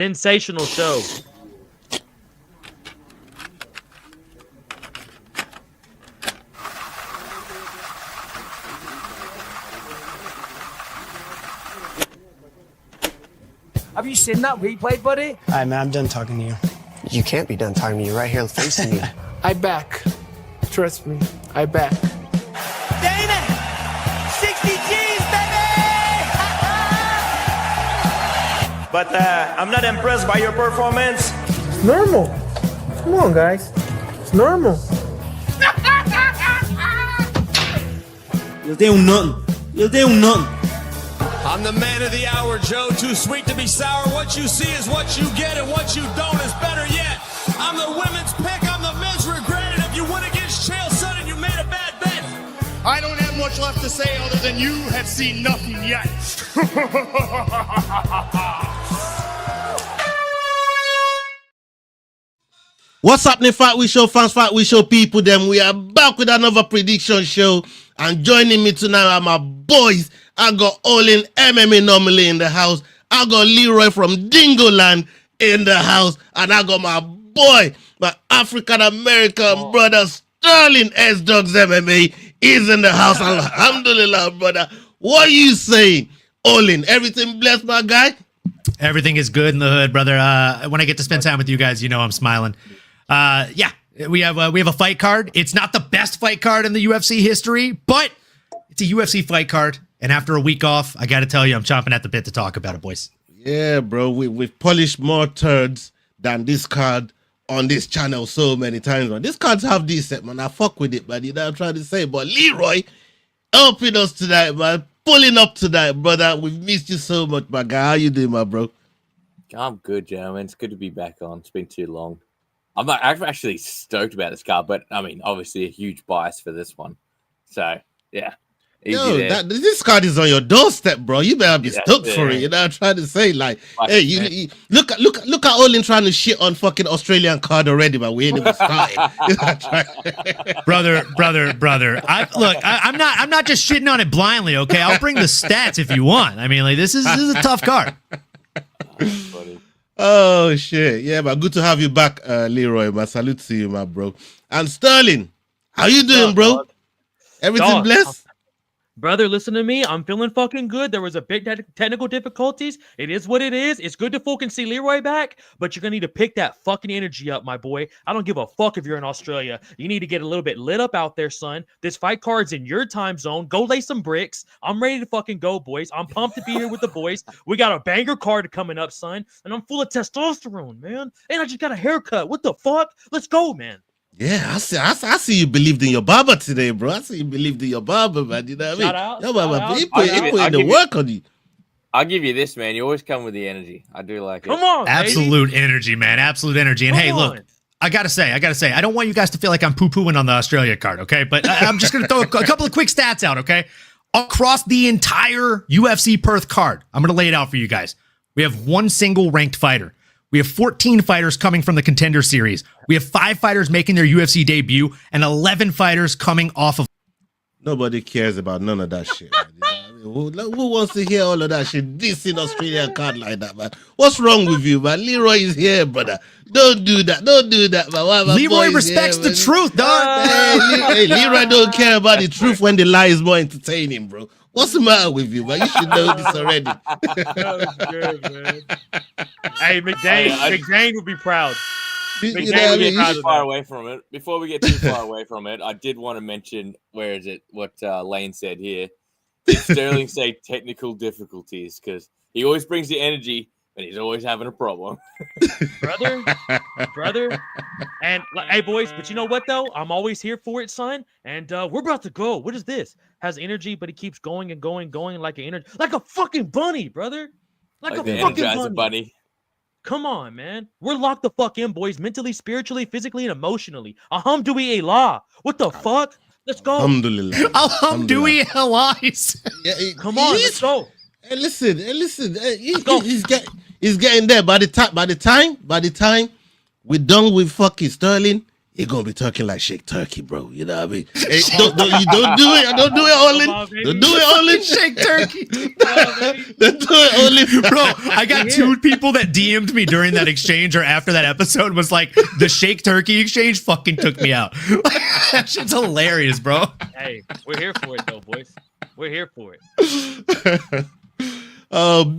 Sensational show. Have you seen that replay, buddy? Alright, man, I'm done talking to you. You can't be done talking to me right here facing me. I back. Trust me, I back. Damn it! 60 G's, baby! But I'm not impressed by your performance. It's normal. Come on, guys. It's normal. You'll do nothing. You'll do nothing. I'm the man of the hour, Joe. Too sweet to be sour. What you see is what you get, and what you don't is better yet. I'm the women's pick. I'm the men's regret. And if you win against Chael Sonnen, you made a bad bet. I don't have much left to say other than you have seen nothing yet. What's happening, Fight Week Show fans, Fight Week Show people? Them we are back with another prediction show, and joining me tonight are my boys. I got Olin MMANomaly in the house. I got Leroy from Dingoland in the house, and I got my boy, my African American brother Sterling S-Dogs MMA is in the house. Alhamdulillah, brother. What are you saying, Olin? Everything blessed, my guy? Everything is good in the hood, brother. When I get to spend time with you guys, you know I'm smiling. Yeah, we have a fight card. It's not the best fight card in the UFC history, but it's a UFC fight card. And after a week off, I got to tell you, I'm chomping at the bit to talk about it, boys. Yeah, bro. We've polished more turds than this card on this channel so many times, man. This cards have decent, man. I fuck with it, man. You know what I'm trying to say? But Leroy helping us tonight, man. Pulling up tonight, brother. We've missed you so much, my guy. How you doing, my bro? I'm good, gentlemen. It's good to be back on. It's been too long. I'm actually stoked about this card, but I mean, obviously a huge bias for this one. So, yeah. Yo, this card is on your doorstep, bro. You better be stoked for it. You know what I'm trying to say? Like, hey, you look at Olin trying to shit on fucking Australian card already, but we ain't even started. brother. I'm not just shitting on it blindly, okay? I'll bring the stats if you want. I mean, like this is a tough card. Oh shit. Yeah, but good to have you back, Leroy. My salute to you, my bro. And Sterling, how you doing, bro? Everything blessed? Brother, listen to me. I'm feeling fucking good. There was a big technical difficulties. It is what it is. It's good to fucking see Leroy back, but you're going to need to pick that fucking energy up, my boy. I don't give a fuck if you're in Australia. You need to get a little bit lit up out there, son. This fight card's in your time zone. Go lay some bricks. I'm ready to fucking go, boys. I'm pumped to be here with the boys. We got a banger card coming up, son, and I'm full of testosterone, man. And I just got a haircut. What the fuck? Let's go, man. Yeah, I see you believed in your barber today, bro. I see you believed in your barber, man. You know what I mean? Shout out. Yo, man, he put in the work on you. I'll give you this, man. You always come with the energy. I do like it. Come on, absolute energy, man. Absolute energy. And hey, look, I gotta say, I don't want you guys to feel like I'm poo-pooing on the Australia card, okay? But I'm just gonna throw a couple of quick stats out, okay? Across the entire UFC Perth card, I'm gonna lay it out for you guys. We have one single ranked fighter. We have 14 fighters coming from the Contender Series. We have 5 fighters making their UFC debut and 11 fighters coming off of. Nobody cares about none of that shit. Man. Who wants to hear all of that shit? This in Australian card like that, man. What's wrong with you, man? Leroy is here, brother. Don't do that, man. Why Leroy respects the truth, dog. Hey, Leroy don't care about the truth when the lie is more entertaining, bro. What's the matter with you, man? You should know this already. That was good, man. Hey, McDane would be proud. Before we get too far away from it, I did want to mention, what Lane said here. Did Sterling say technical difficulties? Because he always brings the energy, but he's always having a problem. brother. And hey, boys, but you know what, though? I'm always here for it, son. And we're about to go. What is this? Has energy, but he keeps going and going like a fucking bunny, brother. Like a fucking bunny. Come on, man. We're locked the fuck in, boys. Mentally, spiritually, physically, and emotionally. Alhamdulillah. What the fuck? Let's go. Alhamdulillah. Alhamdulillah. Come on, let's go. Hey, listen. He's getting there. By the time we're done with fucking Sterling, he gonna be talking like Shake Turkey, bro. You know what I mean? Hey, don't do it. I don't do it, Olin. Don't do it, Olin. Shake Turkey. Don't do it, Olin. Bro, I got two people that DM'd me during that exchange or after that episode was like, the Shake Turkey exchange fucking took me out. That shit's hilarious, bro. Hey, we're here for it though, boys. We're here for it.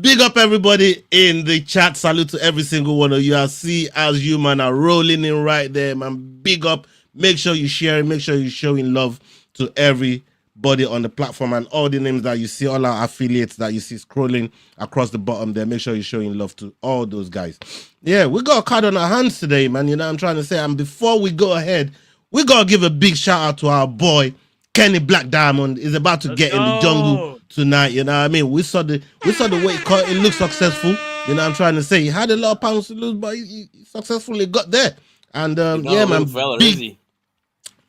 Big up everybody in the chat. Salute to every single one of you. I see as you, man, are rolling in right there, man. Big up. Make sure you share it. Make sure you're showing love to everybody on the platform and all the names that you see, all our affiliates that you see scrolling across the bottom there. Make sure you're showing love to all those guys. Yeah, we got a card on our hands today, man. You know what I'm trying to say? And before we go ahead, we got to give a big shout out to our boy, Kenny Black Diamond. Is about to get in the jungle tonight, you know what I mean? We saw the weight cut. It looked successful. You know what I'm trying to say? He had a lot of pounds to lose, but he successfully got there. And yeah, man. Fella,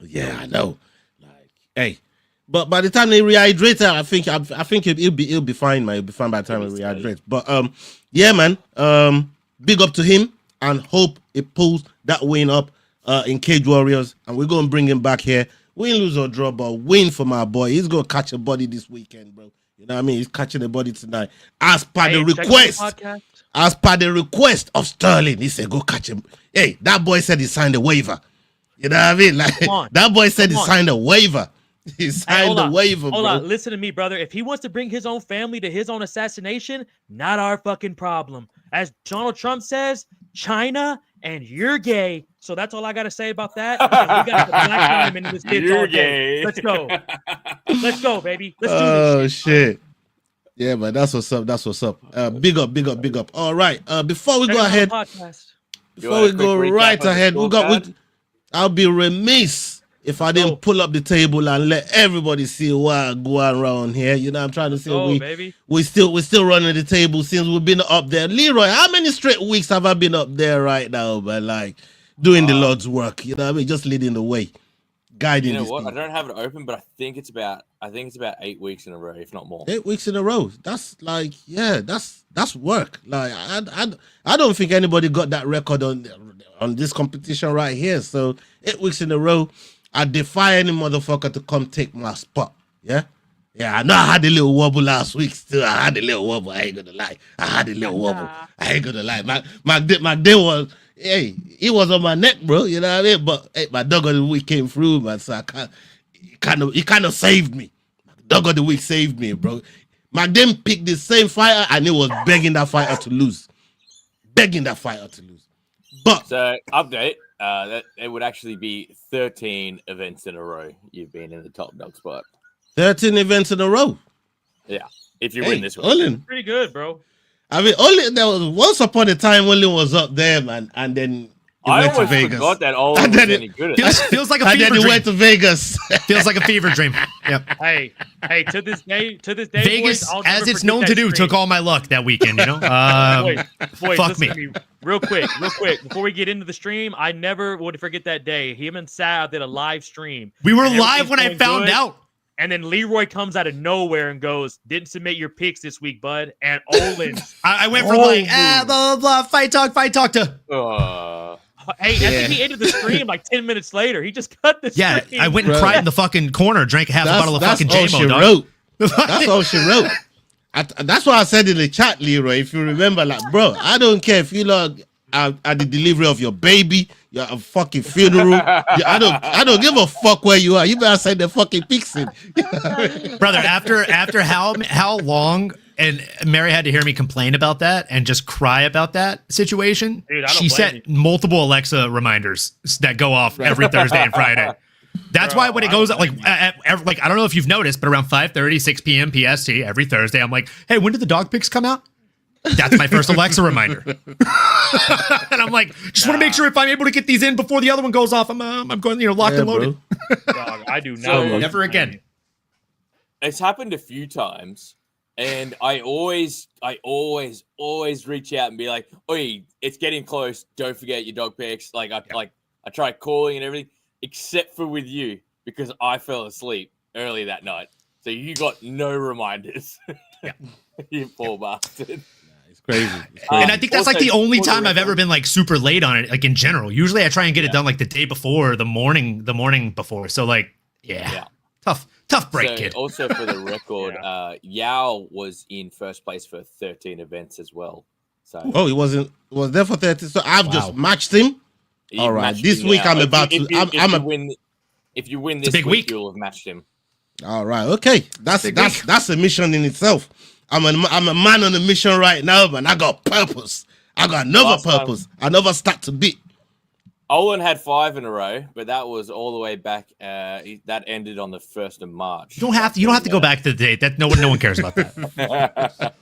yeah, I know. Like, hey, but by the time they rehydrate, I think he'll be fine, man. He'll be fine by the time he rehydrates. But yeah, man. Big up to him and hope it pulls that win up in Cage Warriors, and we're gonna bring him back here. Win, lose or draw, but win for my boy. He's gonna catch a body this weekend, bro. You know what I mean? He's catching a body tonight. As per the request of Sterling, he said, go catch him. Hey, that boy said he signed a waiver. You know what I mean? Like that boy said he signed a waiver. He signed a waiver, bro. Hold on, listen to me, brother. If he wants to bring his own family to his own assassination, not our fucking problem. As Donald Trump says, China and you're gay. So that's all I got to say about that. We got the black diamond in this bitch all day. Let's go. Let's go, baby. Let's do this shit. Shit. Yeah, man, that's what's up. That's what's up. Big up. All right. Before we go ahead, I'll be remiss if I didn't pull up the table and let everybody see why I go around here. You know, I'm trying to say we're still running the table since we've been up there. Leroy, how many straight weeks have I been up there right now, man? Like doing the Lord's work, you know what I mean? Just leading the way, guiding. You know what? People. I don't have it open, but I think it's about 8 weeks in a row, if not more. 8 weeks in a row. That's like, yeah, that's work. Like I don't think anybody got that record on this competition right here. So 8 weeks in a row. I defy any motherfucker to come take my spot. Yeah? Yeah, I know I had a little wobble last week. Still, I had a little wobble. I ain't gonna lie. I ain't gonna lie. My day was, hey, he was on my neck, bro. You know what I mean? But hey, my dog of the week came through, man. So he kind of saved me. My dog of the week saved me, bro. Magdem picked the same fighter and he was begging that fighter to lose. But so update. That it would actually be 13 events in a row you've been in the top dog spot. 13 events in a row. Yeah, if you win this one. Olin. Pretty good, bro. I mean, Olin, there was once upon a time Olin was up there, man, and then he went to Vegas. Forgot that Olin was any good at that. Feels like a fever dream. And then he went to Vegas. Feels like a fever dream. Yep. Hey, to this day, Vegas, boys, as it's known to do, took all my luck that weekend. You know, boys, fuck me. Real quick, before we get into the stream, I never would forget that day. Him and Sal did a live stream. We were live when I found out. And then Leroy comes out of nowhere and goes, "Didn't submit your picks this week, bud." And Olin, I went from like blah blah blah, fight talk to. Hey, I think he ended the stream like 10 minutes later. He just cut the stream. Yeah, I went and cried in the fucking corner, drank half a bottle of fucking J-Mo, dog. That's all she wrote. That's what I said in the chat, Leroy. If you remember, like, bro, I don't care if you look at the delivery of your baby, your fucking funeral. I don't give a fuck where you are. You better send the fucking pics in. Brother, after how long, and Mary had to hear me complain about that and just cry about that situation. Dude, she set multiple Alexa reminders that go off every Thursday and Friday. That's why when it goes like I don't know if you've noticed, but around 5:30, 6 p.m. PST every Thursday, I'm like, hey, when did the dog pics come out? That's my first Alexa reminder. And I'm like, just want to make sure if I'm able to get these in before the other one goes off, I'm going, locked and loaded. Dog, I do not. Never again. It's happened a few times, and I always reach out and be like, "Oi, it's getting close. Don't forget your dog pics." I tried calling and everything, except for with you because I fell asleep early that night, so you got no reminders. Yeah. You poor bastard. crazy. It's crazy. And I think that's like the only time I've ever been like super late on it, like in general. Usually I try and get it done like the day before, the morning before. So like, yeah. Tough break, So, kid. Also for the record, Yao was in first place for 13 events as well. So he was there for 30. So I've just matched him. All right. This week I'm about to. If you win this week, you'll have matched him. All right. Okay. That's a mission in itself. I'm a man on a mission right now, man. I got purpose. I got another purpose. Another stat to beat. Olin had 5 in a row, but that was all the way back. That ended on the 1st of March. You don't have to go back to the date. That no one cares about that.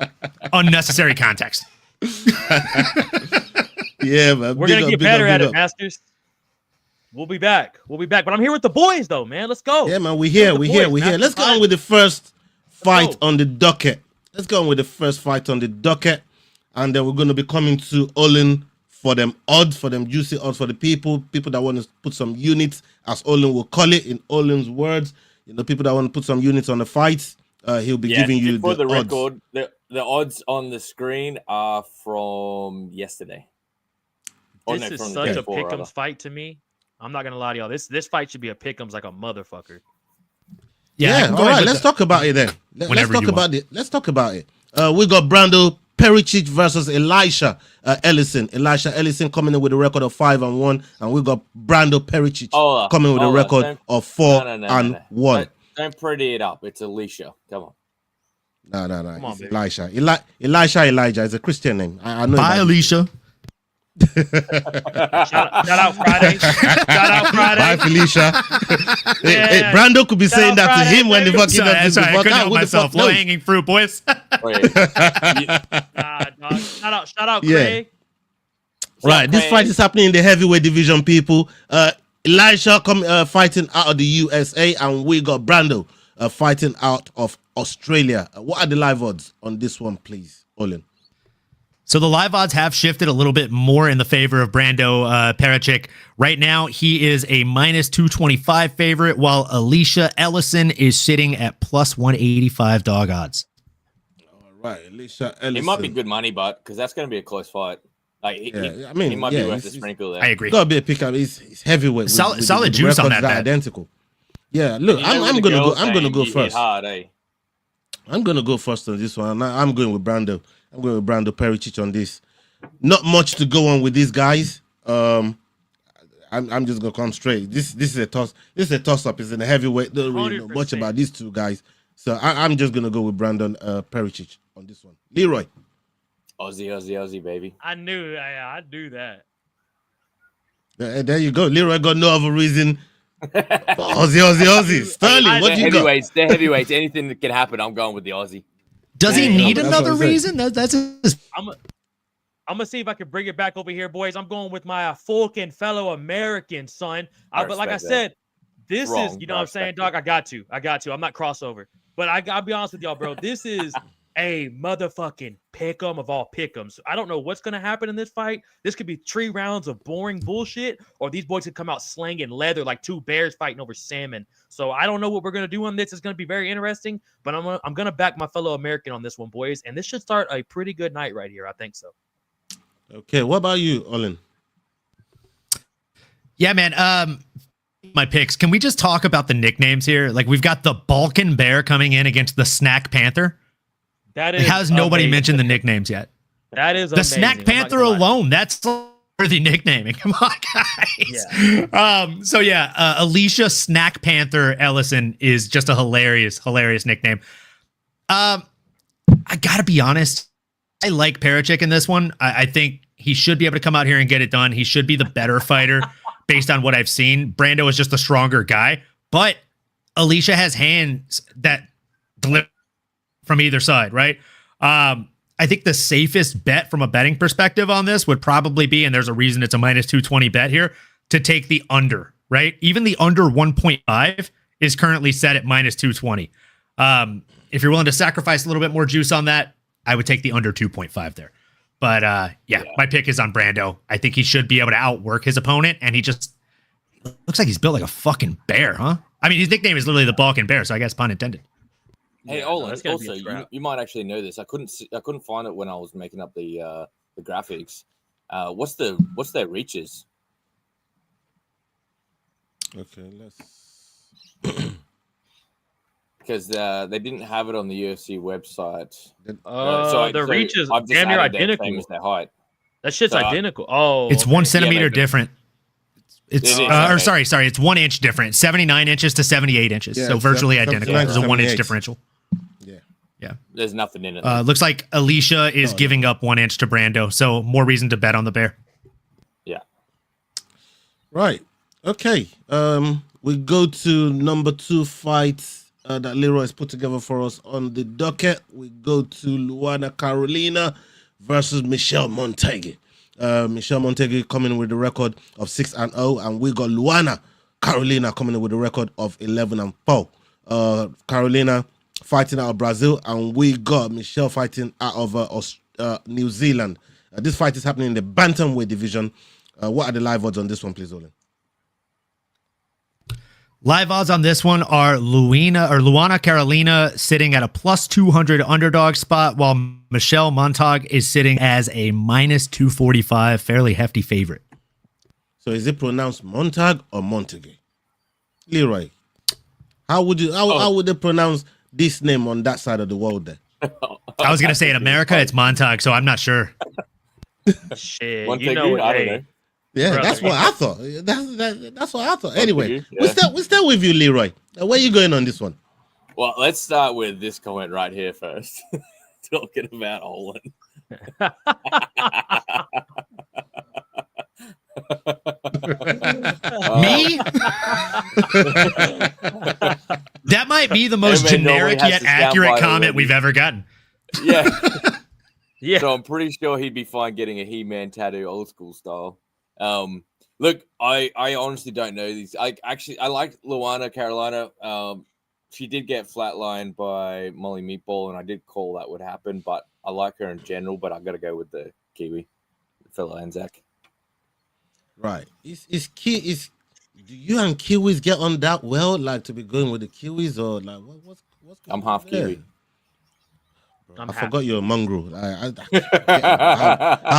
Unnecessary context. Yeah, man. We're gonna get better at it, Masters. We'll be back. But I'm here with the boys, though, man. Let's go. Yeah, man. We're here. Let's go on with the first fight on the docket. And then we're gonna be coming to Olin for them juicy odds for the people that want to put some units, as Olin will call it in Olin's words. People that want to put some units on the fights, he'll be giving you for the odds. record. The odds on the screen are from yesterday. This is such a pick'ems fight to me. I'm not gonna lie to y'all. This fight should be a pick'ems like a motherfucker. Yeah. All right. Let's talk about it then. Let's talk about it. We got Brando Pericic versus Elisha Ellison. Elisha Ellison coming in with a record of 5-1, and we got Brando Pericic coming with a record of 4-1. Don't pretty it up. It's Elisha. Come on. No. It's Elisha. Elijah is a Christian name. I know. Bye, Elisha. Shout out Friday. Bye, Felicia. Hey, Brando could be saying that to him when the fucking does this. I couldn't help myself. Low hanging fruit, boys. Shout out Craig. Right, this fight is happening in the heavyweight division, people. Elisha fighting out of the USA, and we got Brando fighting out of Australia. What are the live odds on this one, please, Olin? So the live odds have shifted a little bit more in the favor of Brando Pericic. Right now, he is a -225 favorite, while Elisha Ellison is sitting at +185 dog odds. All right, Elisha Ellison. It might be good money, but because that's going to be a close fight. He might be worth the sprinkle there. I agree. Got to be a pickup. He's heavyweight. Solid juice on that bet. Identical. Yeah, look, I'm gonna go first. Hard, eh? I'm gonna go first on this one. I'm going with Brando. I'm going with Brando Pericic on this. Not much to go on with these guys. I'm just gonna come straight. This is a toss. This is a toss up. It's in the heavyweight. Don't really know much about these two guys. So I'm just gonna go with Brandon Pericic on this one. Leroy. Aussie, baby. I knew that. There you go. Leroy got no other reason. Aussie. Sterling, what do you got? They're heavyweights. Anything that can happen, I'm going with the Aussie. Does he need another reason? That's his... I'm gonna see if I can bring it back over here, boys. I'm going with my fucking fellow American son. But like I said, this is, you know what I'm saying, dog. I got to. I'm not crossover, but I gotta be honest with y'all, bro. This is a motherfucking pick'em of all pick'ems. I don't know what's gonna happen in this fight. This could be 3 rounds of boring bullshit, or these boys could come out slanging leather like 2 bears fighting over salmon. So I don't know what we're gonna do on this. It's gonna be very interesting, but I'm gonna back my fellow American on this one, boys, and this should start a pretty good night right here. I think so. Okay, what about you, Olin? Yeah, man. My picks. Can we just talk about the nicknames here? Like, we've got the Balkan Bear coming in against the Snack Panther. That is. How's nobody mentioned the nicknames yet? That is the amazing. Snack Panther alone. That's worthy nicknaming. Come on, guys. Yeah. Elisha Snack Panther Ellison is just a hilarious nickname. I gotta be honest. I like Pericic in this one. I think he should be able to come out here and get it done. He should be the better fighter based on what I've seen. Brando is just a stronger guy, but Elisha has hands that deliver from either side, right? I think the safest bet from a betting perspective on this would probably be, and there's a reason it's a -220 bet here, to take the under, right? Even the under 1.5 is currently set at -220. If you're willing to sacrifice a little bit more juice on that, I would take the under 2.5 there. But my pick is on Brando. I think he should be able to outwork his opponent, and he just looks like he's built like a fucking bear, huh? I mean, his nickname is literally the Balkan Bear, so I guess pun intended. Hey, Yeah, Olin, that's gonna be a also, trap. you might actually know this. I couldn't find it when I was making up the graphics. What's their reaches? Okay, let's. Because they didn't have it on the UFC website. The reach is I've just damn near added their identical. same as their height. That shit's So, identical. Oh, It's okay. 1 centimeter but- different. It's It is, or okay. sorry, it's 1 inch different. 79 inches to 78 inches. Yeah, so virtually 79 identical. to There's a 1 inch 78. differential. Yeah. There's nothing in it. Looks like Alicia is giving up 1 inch to Brando, so more reason to bet on the bear. Yeah. Right. Okay. We go to number 2 fight that Leroy has put together for us on the docket. We go to Luana Carolina versus Michelle Montague. Michelle Montague coming with a record of 6-0, and we got Luana Carolina coming in with a record of 11-4. Carolina fighting out of Brazil, and we got Michelle fighting out of New Zealand. This fight is happening in the bantamweight division. What are the live odds on this one, please, Olin? Live odds on this one are Luana Carolina sitting at a plus 200 underdog spot, while Michelle Montague is sitting as a minus 245, fairly hefty favorite. So is it pronounced Montag or Montague? Leroy, how would they pronounce this name on that side of the world there? I was going to say in America, it's Montague, so I'm not sure. Shit, One you thing know, I don't hey, know. Yeah, Brother. that's what I thought. That's what I thought. Anyway, Yeah. we're still with you, Leroy. Where are you going on this one? Well, let's start with this comment right here first. Talking about Olin. Me? That might be the most MMANomaly generic has yet the soundbite accurate comment already. we've ever gotten. Yeah. yeah. So I'm pretty sure he'd be fine getting a He-Man tattoo, old school style. Look, I honestly don't know these. I like Luana Carolina. She did get flatlined by Molly Meatball, and I did call that would happen. But I like her in general. But I got to go with the Kiwi, fellow Anzac. Right. Do you and Kiwis get on that well? Like to be going with the Kiwis or like what's going I'm on half there? Kiwi. I forgot you're a mongrel. How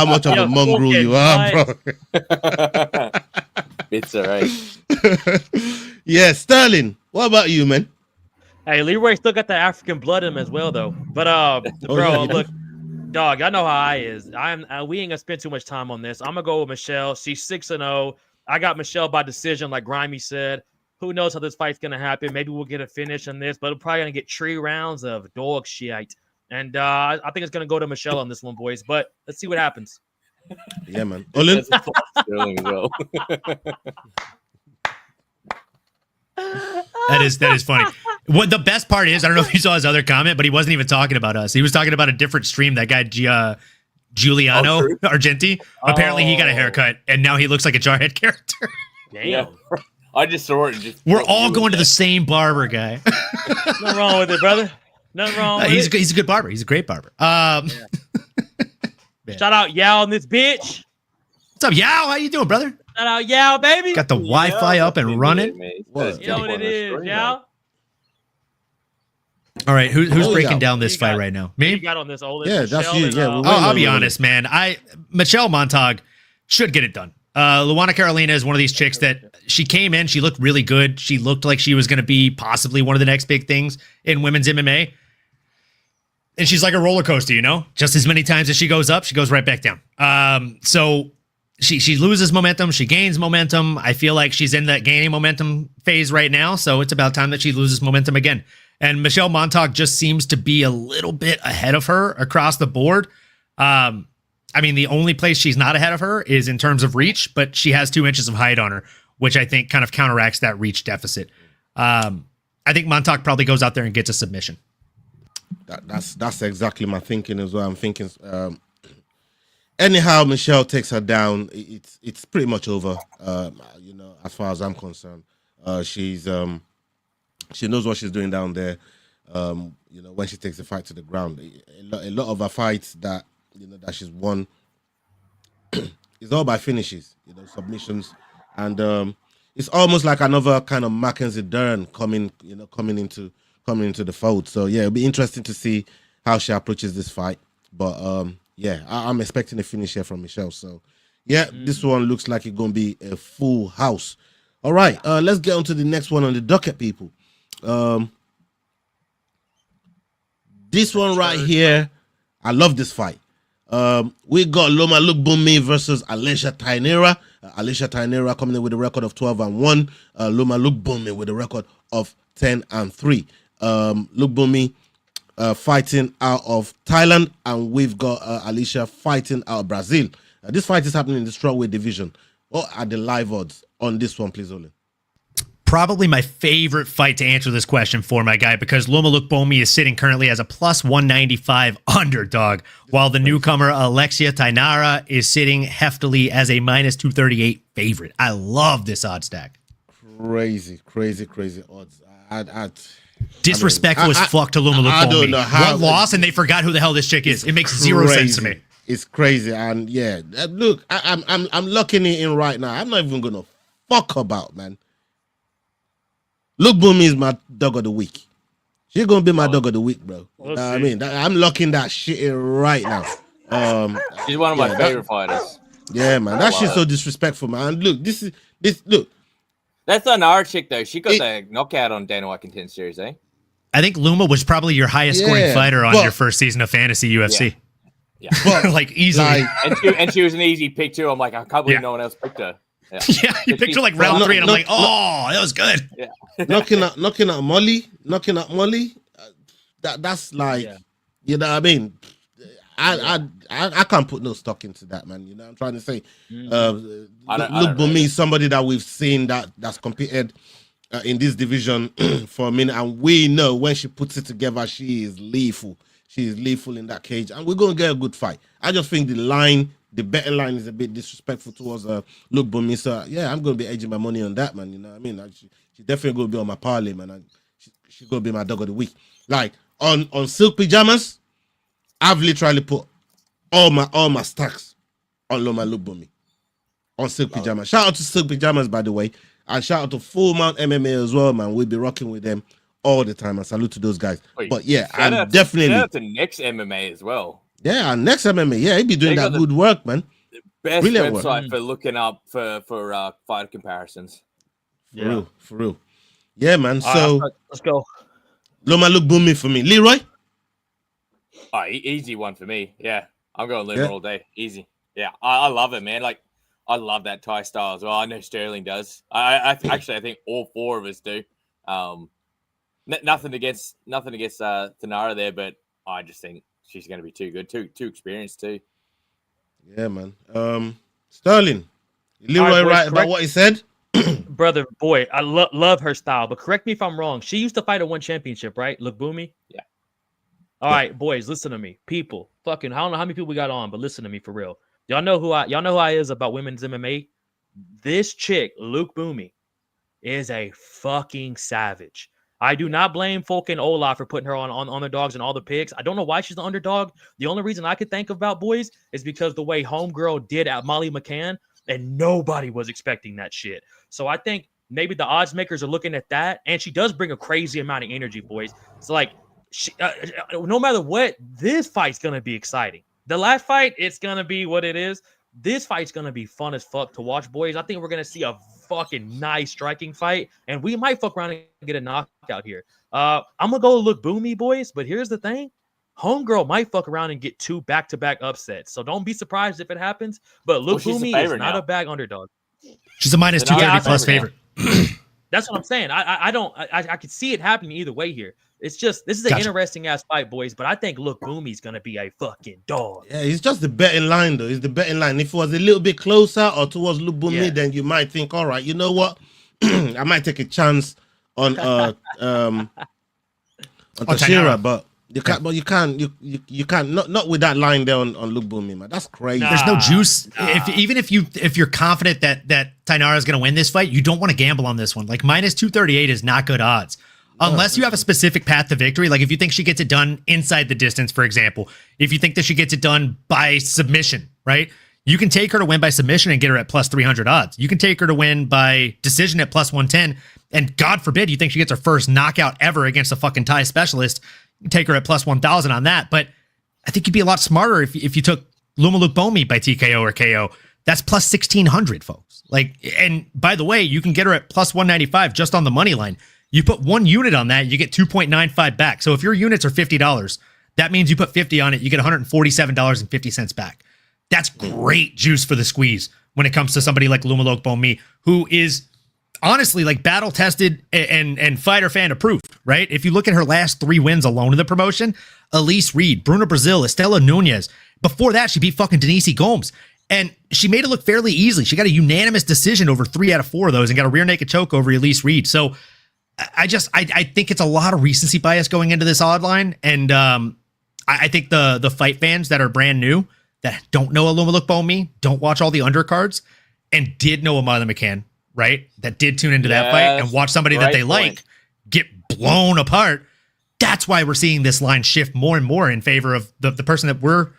much of Yo, a mongrel you are, bro? It's all right. Yeah, Sterling. What about you, man? Hey, Leroy still got the African blood in him as well, though. But bro, yeah, he look, dog, I know how I is. We ain't gonna spend too much time on this. I'm gonna go with Michelle. She's 6-0. I got Michelle by decision, like Grimy said. Who knows how this fight's gonna happen? Maybe we'll get a finish on this, but we're probably gonna get 3 rounds of dog shit. And I think it's gonna go to Michelle on this one, boys. But let's see what happens. Yeah, man. Olin? Sterling as well. That is funny. What the best part is, I don't know if you saw his other comment, but he wasn't even talking about us. He was talking about a different stream. That guy Giuliano Argenti. Apparently, he got a haircut, and now he looks like a Jarhead character. Damn. Yeah. I just saw it. And just We're all going to the same barber guy. Nothing wrong with it, brother. Nothing wrong with He's it. a good barber. He's a great barber. Shout out Yao on this bitch. What's up, Yao? How you doing, brother? Shout out Yao, baby. Got the Wi-Fi up and running. What? You know what it is, Yao? All right, who's Oh, breaking yeah. down this You fight got- right now? You Me? got on this, Olin. Yeah, that's Michelle you. and, Yeah, we I'll be Wait. honest, man. Michelle Montague should get it done. Luana Carolina is one of these chicks that she came in, she looked really good. She looked like she was going to be possibly one of the next big things in women's MMA. And she's like a roller coaster, you know? Just as many times as she goes up, she goes right back down. So she loses momentum, she gains momentum. I feel like she's in that gaining momentum phase right now, so it's about time that she loses momentum again. And Michelle Montague just seems to be a little bit ahead of her across the board. I mean, the only place she's not ahead of her is in terms of reach, but she has 2 inches of height on her, which I think kind of counteracts that reach deficit. I think Montague probably goes out there and gets a submission. That's exactly my thinking as well. I'm thinking, anyhow, Michelle takes her down. It's pretty much over. You know, as far as I'm concerned, she knows what she's doing down there. You know, when she takes the fight to the ground, a lot of her fights that that she's won is all by finishes, submissions, and it's almost like another kind of Mackenzie Dern coming into coming into the fold. So yeah, it'll be interesting to see how she approaches this fight. But yeah, I'm expecting a finish here from Michelle. So yeah, this one looks like it's gonna be a full house. All right, let's get on to the next one on the docket, people. This one right here, I love this fight. We got Loma Lookboonmee versus Alicia Tainera. Alicia Tainera coming in with a record of 12-1. Loma Lookboonmee with a record of 10-3. Lookboonmee fighting out of Thailand, and we've got Alicia fighting out of Brazil. This fight is happening in the strawweight division. What are the live odds on this one, please, Olin? Probably my favorite fight to answer this question for, my guy, because Loma Lookboonmee is sitting currently as a plus 195 underdog, while the newcomer Alexia Tainara is sitting heftily as a minus 238 favorite. I love this odd stack. Crazy odds. Disrespectful as fuck to Loma Lookboonmee. I don't know how. One loss and they forgot who the hell this chick is. It makes zero sense to me. It's crazy, and yeah, look, I'm locking it in right now. I'm not even gonna fuck about, man. Lookboonmee is my dog of the week. She's gonna be my dog of the week, bro. I mean, I'm locking that shit in right now. She's one of my favorite fighters. Yeah, man, that shit's so disrespectful, man. And look, this. Look, that's an our chick though. She got the knockout on Dana White Contend Series, eh? I think Luma was probably your highest scoring fighter on your first season of Fantasy UFC. Yeah. Like easily. And she was an easy pick too. I'm like, I can't believe no one else picked her. Yeah, you picked her like round 3, and I'm like, oh, that was good. Yeah. knocking out Molly. That's like, you know what I mean? I can't put no stock into that, man. You know what I'm trying to say? Lookboonmee is somebody that we've seen that's competed in this division for a minute, and we know when she puts it together, she is lethal. She is lethal in that cage, and we're going to get a good fight. I just think the betting line is a bit disrespectful towards Lookboonmee. So, yeah, I'm going to be edging my money on that, man. You know what I mean? She's definitely going to be on my parlay, man. She's going to be my dog of the week. Like, on Silk Pajamas, I've literally put all my stacks on Loma Lookboonmee. On Silk Pajamas. Shout out to Silk Pajamas, by the way. And shout out to Full Mount MMA as well, man. We'll be rocking with them all the time. And salute to those guys. But yeah, I'm definitely. Shout out to Next MMA as well. Yeah, Next MMA. Yeah, he be doing that good work, man. Best brilliant website for looking up for fighter comparisons. For real. Yeah, man. So let's go. Loma Lookboonmee for me. Leroy? Oh, easy one for me. Yeah. I'm going Loma all day. Easy. Yeah. I love it, man. Like, I love that Thai style as well. I know Sterling does. I think all four of us do. Nothing against Tainara there, but I just think she's going to be too good, too experienced too. Yeah, man. Sterling, Leroy right about what he said? Brother, boy, I love her style, but correct me if I'm wrong. She used to fight at one championship, right? Lookboonmee? Yeah. All right, boys, listen to me. People, fucking, I don't know how many people we got on, but listen to me for real. Y'all know who I is about women's MMA? This chick, Lookboonmee, is a fucking savage. I do not blame fucking Olaf for putting her on underdogs and all the picks. I don't know why she's the underdog. The only reason I could think about, boys, is because the way Homegirl did at Molly McCann, and nobody was expecting that shit. So I think maybe the odds makers are looking at that, and she does bring a crazy amount of energy, boys. It's like, no matter what, this fight's going to be exciting. The last fight, it's going to be what it is. This fight's going to be fun as fuck to watch, boys. I think we're going to see a fucking nice striking fight, and we might fuck around and get a knockout here. I'm going to go Lookboonmee, boys, but here's the thing. Homegirl might fuck around and get 2 back-to-back upsets, so don't be surprised if it happens, but Lookboonmee is not a bad underdog. She's a minus 230 plus favorite. That's what I'm saying. I could see it happening either way here. It's just, this is an interesting ass fight, boys, but I think Lookboonmee's going to be a fucking dog. Yeah, it's just the betting line, though. It's the betting line. If it was a little bit closer or towards Lookboonmee, then you might think, all right, you know what? I might take a chance on Tashira, but you can't, not with that line there on Lookboonmee, man. That's crazy. There's no juice. Even if you're confident that Tainara is going to win this fight, you don't want to gamble on this one. Like minus 238 is not good odds. Unless you have a specific path to victory, like if you think she gets it done inside the distance, for example, if you think that she gets it done by submission, right? You can take her to win by submission and get her at plus 300 odds. You can take her to win by decision at plus 110. And God forbid you think she gets her first knockout ever against a fucking Thai specialist. You can take her at plus 1,000 on that. But I think you'd be a lot smarter if you took Lumaluk Bomi by TKO or KO. That's plus 1,600, folks. Like, and by the way, you can get her at plus 195 just on the money line. You put 1 unit on that, you get 2.95 back. So if your units are $50, that means you put 50 on it, you get $147.50 back. That's great juice for the squeeze when it comes to somebody like Lumaluk Bomi, who is honestly like battle tested and fighter fan approved, right? If you look at her last 3 wins alone in the promotion, Elise Reed, Bruna Brazil, Estela Nunez. Before that, she beat fucking Denise Gomes. And she made it look fairly easily. She got a unanimous decision over 3 out of 4 of those and got a rear naked choke over Elise Reed. So I think it's a lot of recency bias going into this odd line. And I think the fight fans that are brand new, that don't know Lumaluk Bomi, don't watch all the undercards, and did know Amanda McCann, right? That did tune into that fight and watch somebody that they like get blown apart. That's why we're seeing this line shift more and more in favor of the person that we're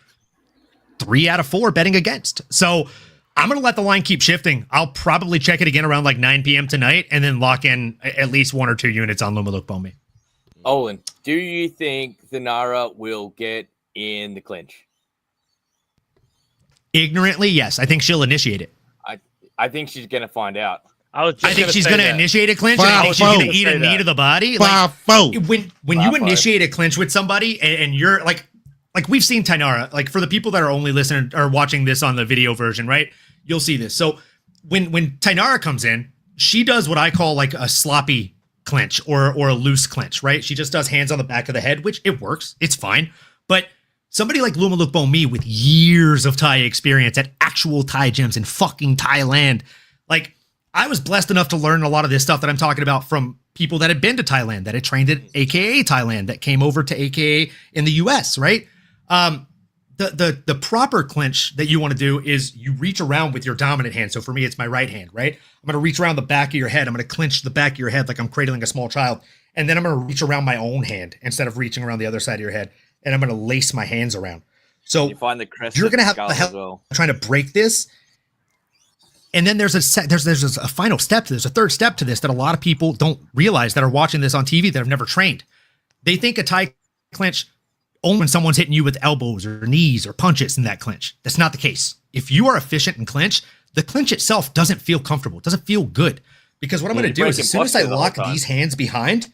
3 out of 4 betting against. So I'm going to let the line keep shifting. I'll probably check it again around like 9 p.m. tonight and then lock in at least 1 or 2 units on Lumaluk Bomi. Olin, do you think Thanara will get in the clinch? Ignorantly, yes. I think she'll initiate it. I think she's going to find out. I think she's going to initiate a clinch. And I think she's going to eat a knee to the body. Like, when you initiate a clinch with somebody and you're like we've seen Tynara, like for the people that are only listening or watching this on the video version, right? You'll see this. So when Tynara comes in, she does what I call like a sloppy clinch or a loose clinch, right? She just does hands on the back of the head, which it works. It's fine. But somebody like Lumaluk Bomi with years of Thai experience at actual Thai gyms in fucking Thailand, like I was blessed enough to learn a lot of this stuff that I'm talking about from people that had been to Thailand, that had trained at AKA Thailand, that came over to AKA in the US, right? The proper clinch that you want to do is you reach around with your dominant hand. So for me, it's my right hand, right? I'm going to reach around the back of your head. I'm going to clinch the back of your head like I'm cradling a small child. And then I'm going to reach around my own hand instead of reaching around the other side of your head. And I'm going to lace my hands around. So you find the crest you're going to have the help trying to break this. And then there's a final step to this, a third step to this that a lot of people don't realize that are watching this on TV that have never trained. They think a Thai clinch only when someone's hitting you with elbows or knees or punches in that clinch. That's not the case. If you are efficient in clinch, the clinch itself doesn't feel comfortable. It doesn't feel good. Because what I'm going to do is as soon as I lock these hands behind,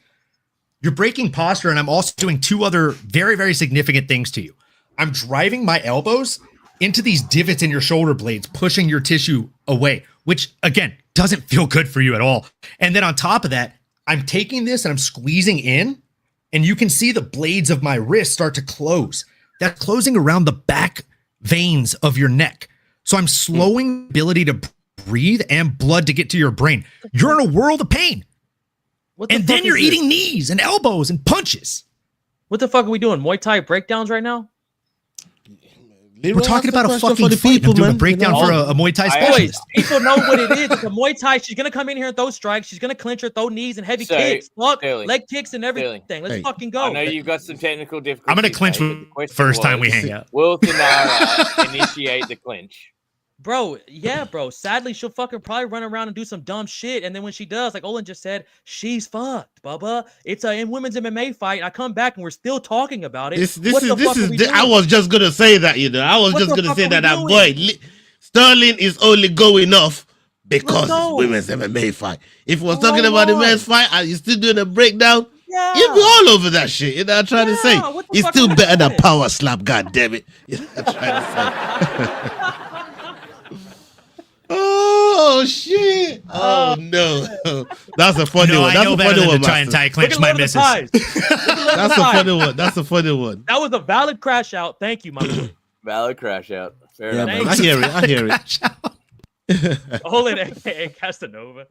you're breaking posture, and I'm also doing 2 other very, very significant things to you. I'm driving my elbows into these divots in your shoulder blades, pushing your tissue away, which, again, doesn't feel good for you at all. And then on top of that, I'm taking this and I'm squeezing in, and you can see the blades of my wrist start to close. That's closing around the back veins of your neck. So I'm slowing the ability to breathe and blood to get to your brain. You're in a world of pain. And then you're eating knees and elbows and punches. What the fuck are we doing? Muay Thai breakdowns right now? We're talking about a fucking fight. I'm doing a breakdown for a Muay Thai specialist. People know what it is. It's a Muay Thai. She's going to come in here and throw strikes. She's going to clinch her, throw knees and heavy kicks. Fuck, leg kicks and everything. Let's fucking go. I know you've got some technical difficulties. I'm going to clinch first time we hang out. Will Thanara initiate the clinch? Bro, yeah, bro. Sadly, she'll fucking probably run around and do some dumb shit. And then when she does, like Olin just said, she's fucked, Bubba. It's a women's MMA fight. I come back and we're still talking about it. I was just going to say that, I was just going to say that, boy, Sterling is only going off because it's women's MMA fight. If we're talking about the men's fight and you're still doing a breakdown, you'd be all over that shit. You know what I'm trying to say? It's still better than power slap, god damn it. You know what I'm trying to say? Oh shit! Oh no, that's a funny one. That's a funny one. Try and tie clinch my missus. That's a funny one. That's a funny one. That was a valid crash out. Thank you, my boy. Valid crash out. Fair enough. I hear it. Hold it, aka Casanova.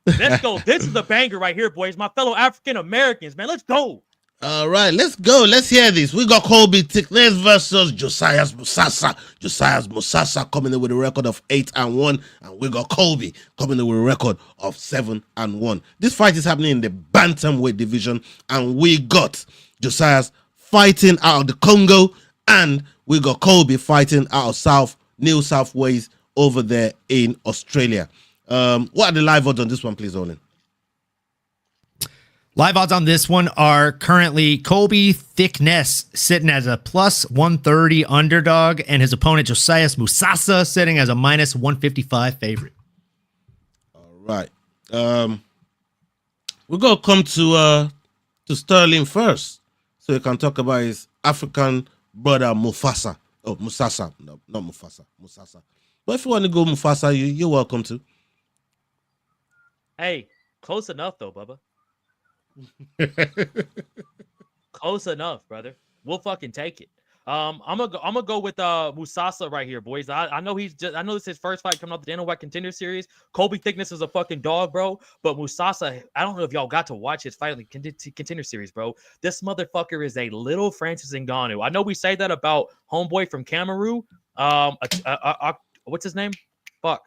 Let's go. This is a banger right here, boys. My fellow African Americans, man. Let's go. All right, let's go. Let's hear this. We got Colby Thickness versus Josias Musasa. Josias Musasa coming in with a record of 8-1, and we got Colby coming in with a record of 7-1. This fight is happening in the bantamweight division, and we got Josias fighting out of the Congo, and we got Colby fighting out of South New South Wales over there in Australia. What are the live odds on this one, please, Olin? Live odds on this one are currently Colby Thickness sitting as a plus 130 underdog, and his opponent Josias Musasa sitting as a minus 155 favorite. All right. We're gonna come to Sterling first, so we can talk about his African brother Mufasa. Oh, Musasa. No, not Mufasa. Musasa. But if you want to go Mufasa, you're welcome to. Hey, close enough though, Bubba. Close enough, brother. We'll fucking take it. I'm gonna go with Musasa right here, boys. I know this is his first fight coming up the Dana White Contender Series. Colby Thickness is a fucking dog, bro. But Musasa, I don't know if y'all got to watch his fight in the Contender Series, bro. This motherfucker is a little Francis Ngannou. I know we say that about homeboy from Cameroon. What's his name? Fuck.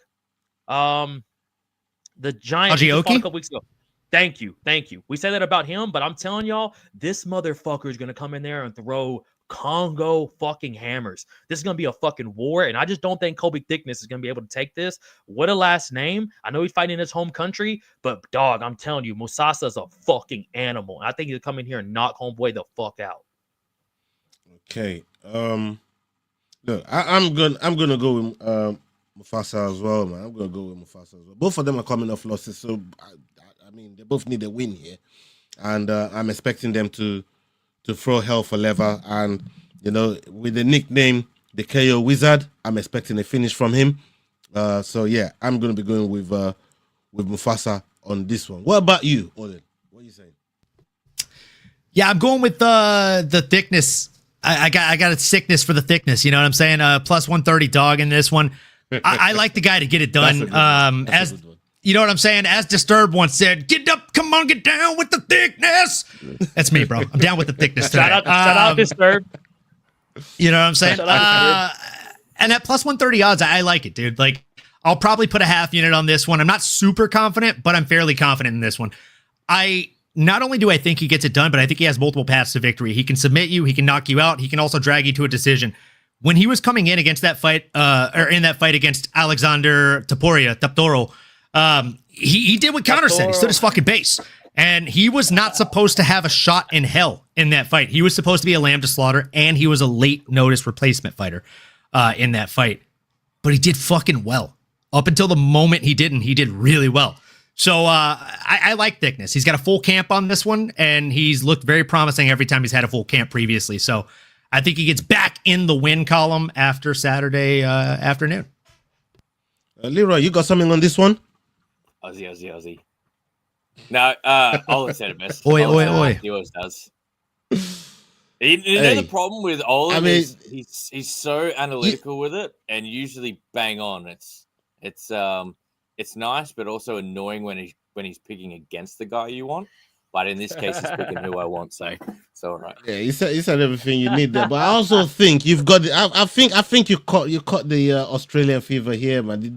The giant he fought a couple weeks ago. Thank you. We say that about him, but I'm telling y'all, this motherfucker is gonna come in there and throw Congo fucking hammers. This is gonna be a fucking war, and I just don't think Colby Thickness is gonna be able to take this. What a last name! I know he's fighting in his home country, but dog, I'm telling you, Musasa is a fucking animal. I think he'll come in here and knock homeboy the fuck out. Okay. Look, I'm gonna go with Mufasa as well, man. I'm gonna go with Mufasa as well. Both of them are coming off losses, so I mean they both need a win here, and I'm expecting them to throw hell for leather. And you know, with the nickname the KO Wizard, I'm expecting a finish from him. So yeah, I'm gonna be going with Mufasa on this one. What about you, Olin? What are you saying? Yeah, I'm going with the Thickness. I got a sickness for the Thickness. You know what I'm saying? Plus 130 dog in this one. I like the guy to get it done. As you know what I'm saying? As Disturbed once said, "Get up, come on, get down with the Thickness." That's me, bro. I'm down with the Thickness today. Shout out Disturbed. You know what I'm saying? And at plus 130 odds, I like it, dude. Like, I'll probably put a half unit on this one. I'm not super confident, but I'm fairly confident in this one. Not only do I think he gets it done, but I think he has multiple paths to victory. He can submit you, he can knock you out, he can also drag you to a decision. When he was coming in against that fight, or in that fight against Alexander Taptoro, he did what Connor said. He stood his fucking base. And he was not supposed to have a shot in hell in that fight. He was supposed to be a lamb to slaughter, and he was a late notice replacement fighter in that fight. But he did fucking well. Up until the moment he didn't, he did really well. So I like Thickness. He's got a full camp on this one, and he's looked very promising every time he's had a full camp previously. So I think he gets back in the win column after Saturday afternoon. Leroy, you got something on this one? Aussie. No, Olin said it best. Oi. He always does. You know the problem with Olin is he's so analytical with it, and usually bang on. It's nice, but also annoying when he's picking against the guy you want. But in this case, he's picking who I want. So it's all right. Yeah, he said everything you need there. But I also think you've got. I think you caught the Australian fever here, man. The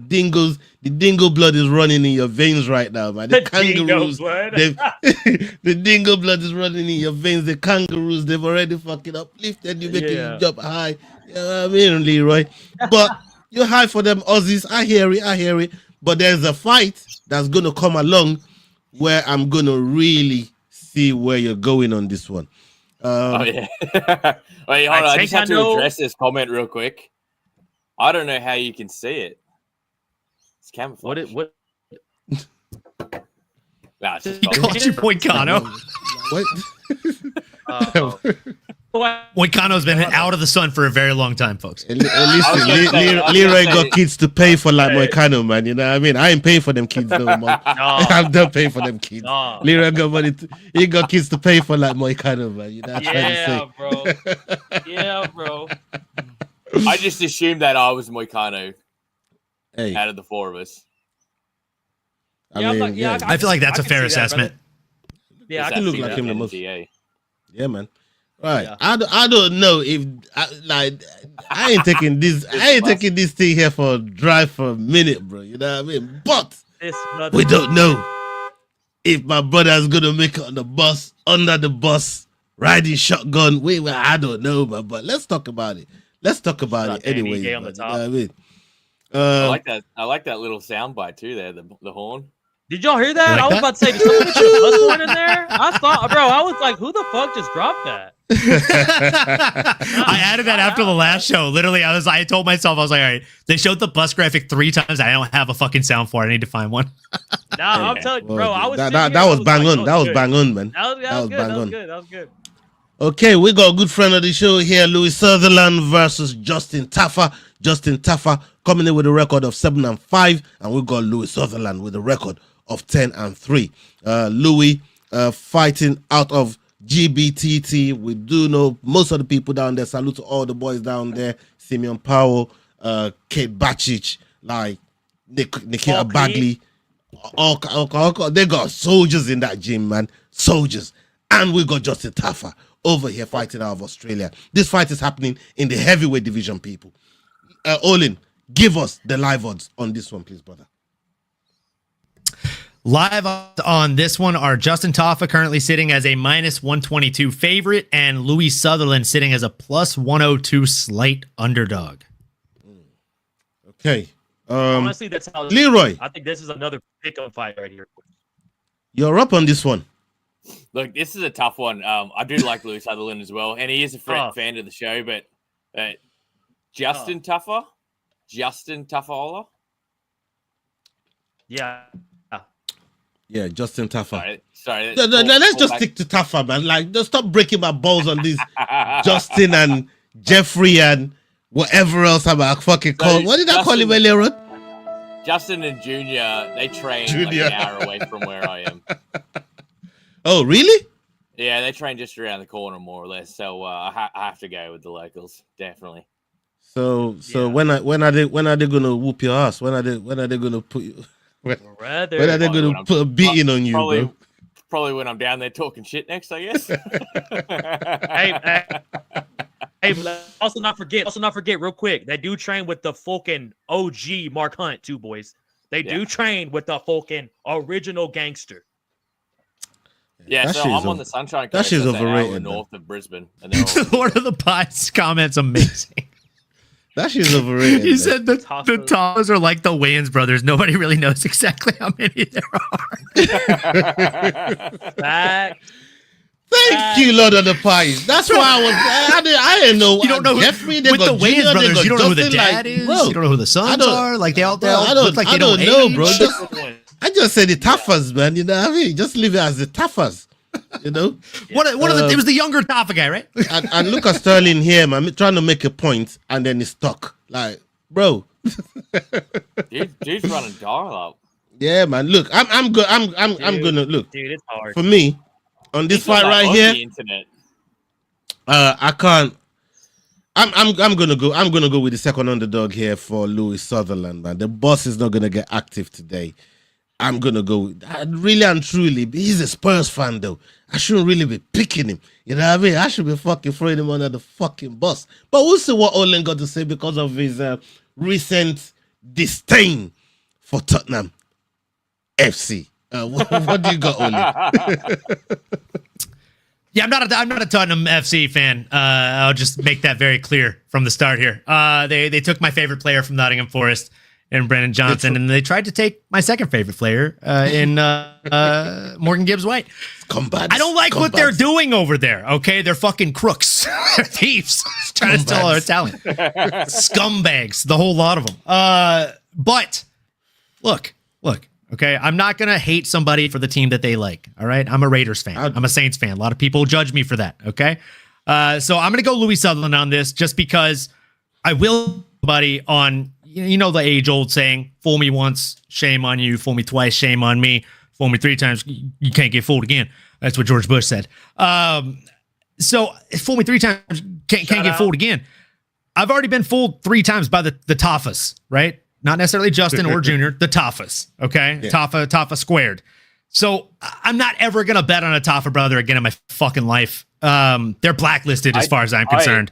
dingo blood is running in your veins right now, man. The kangaroos, the dingo blood is running in your veins. The kangaroos, they've already fucking uplifted you, making you jump high. You know what I mean, Leroy? But you're high for them Aussies. I hear it. But there's a fight that's gonna come along where I'm gonna really see where you're going on this one. Wait, hold on. I just have to address this comment real quick. I don't know how you can see it. It's camouflage. What? Nah, it's just He called you Moicano. What? Moicano's been out of the sun for a very long time, folks. Listen, Leroy got kids to pay for like Moicano, man. You know what I mean? I ain't paying for them kids no more. I'm done paying for them kids. Leroy got money. He got kids to pay for like Moicano, man. You know what I'm trying to say? Yeah, bro. I just assumed that I was Moicano out of the four of us. I feel like that's a fair assessment. Yeah, I can look like him the most. Yeah, man. Right. Yeah. I don't know if I ain't taking this. I ain't taking this thing here for a drive for a minute, bro. You know what I mean? But we don't know if my brother's gonna make it on the bus, under the bus, riding shotgun. I don't know, man. But let's talk about it. Let's talk about it anyway. You know what I mean? I like that little sound bite too. There, the horn. Did y'all hear that? Like I was that? about to say, did someone put a plus horn in there? I thought, bro, I was like, who the fuck just dropped that? I added that after the last show. Literally, I told myself, I was like, all right, they showed the bus graphic 3 times. I don't have a fucking sound for it. I need to find one. Nah, I'm telling you, bro, I was that was bang on. That was bang on, man. That was good. bang That was on. good. That was good. Okay, we got a good friend of the show here, Louis Sutherland versus Justin Taffa. Justin Taffa coming in with a record of 7-5, and we got Louis Sutherland with a record of 10-3. Louis fighting out of GBTT. We do know most of the people down there. Salute to all the boys down there. Simeon Powell, Kate Bacic, like Nikita Bagley. All, they got soldiers in that gym, man. Soldiers. And we got Justin Taffa over here fighting out of Australia. This fight is happening in the heavyweight division, people. Olin, give us the live odds on this one, please, brother. Live on this one are Justin Taffa currently sitting as a -122 favorite and Louis Sutherland sitting as a +102 slight underdog. Okay. Honestly, that's how Leroy. I think this is another pick-up fight right here. You're up on this one. Look, this is a tough one. I do like Louis Sutherland as well, and he is a fan of the show. But Justin Taffa, Justin Taffaola. Yeah. Yeah, Justin Taffa. Sorry. Let's just stick to Taffa, man. Like, just stop breaking my balls on this Justin and Jeffrey and whatever else I'm fucking call. What did I call him earlier on? Justin and Junior, they train like an hour away from where I am. Oh, really? Yeah, they train just around the corner, more or less. So I have to go with the locals, definitely. So when are they gonna whoop your ass? When are they gonna put you? When are they gonna put a beating on you, bro? Probably when I'm down there talking shit next, I guess. Hey, also not forget real quick. They do train with the fucking OG Mark Hunt too, boys. They do train with the fucking original gangster. Yeah, so I'm on the Sunshine Coast. That shit's overrated. North of Brisbane. And The Lord of the Pies comments amazing. That shit's overrated. He said the Taffas are like the Wayans brothers. Nobody really knows exactly how many there are. Thank you, Lord of the Pies. That's why I didn't know. You don't know Jeffrey. With the Wayans brothers, you don't know who the dad is. Bro, you don't know who the sons are. Like they all look like they don't know, age. bro. I just said the Taffas, man. You know what I mean? Just leave it as the Taffas. You know, it was the younger Taffa guy, right? and look at Sterling here, man, trying to make a point, and then he's stuck. Like, bro, dude's running dial up. Yeah, man. Look, I'm gonna look. Dude, it's hard for me on this fight right here. I can't. I'm gonna go. I'm gonna go with the second underdog here for Louis Sutherland, man. The boss is not gonna get active today. I'm gonna go. Really and truly, he's a Spurs fan though. I shouldn't really be picking him. You know what I mean? I should be fucking throwing him under the fucking bus. But we'll see what Olin got to say because of his recent disdain for Tottenham FC. What do you got, Olin? Yeah, I'm not a Tottenham FC fan. I'll just make that very clear from the start here. They took my favorite player from Nottingham Forest and Brennan Johnson, and they tried to take my second favorite player in Morgan Gibbs-White. I don't like what they're doing over there, okay? They're fucking crooks. They're thieves. Trying to steal all our talent. Scumbags, the whole lot of them. But, look, okay? I'm not going to hate somebody for the team that they like, all right? I'm a Raiders fan. I'm a Saints fan. A lot of people judge me for that, okay? So I'm going to go Louis Sutherland on this just because I will somebody on... You know the age-old saying, fool me once, shame on you. Fool me twice, shame on me. Fool me 3 times, you can't get fooled again. That's what George Bush said. So, fool me 3 times, can't get fooled again. I've already been fooled 3 times by the Taffas, right? Not necessarily Justin or Junior, the Taffas, okay? Yeah. Taffa squared. So, I'm not ever going to bet on a Taffa brother again in my fucking life. They're blacklisted as far as I'm concerned.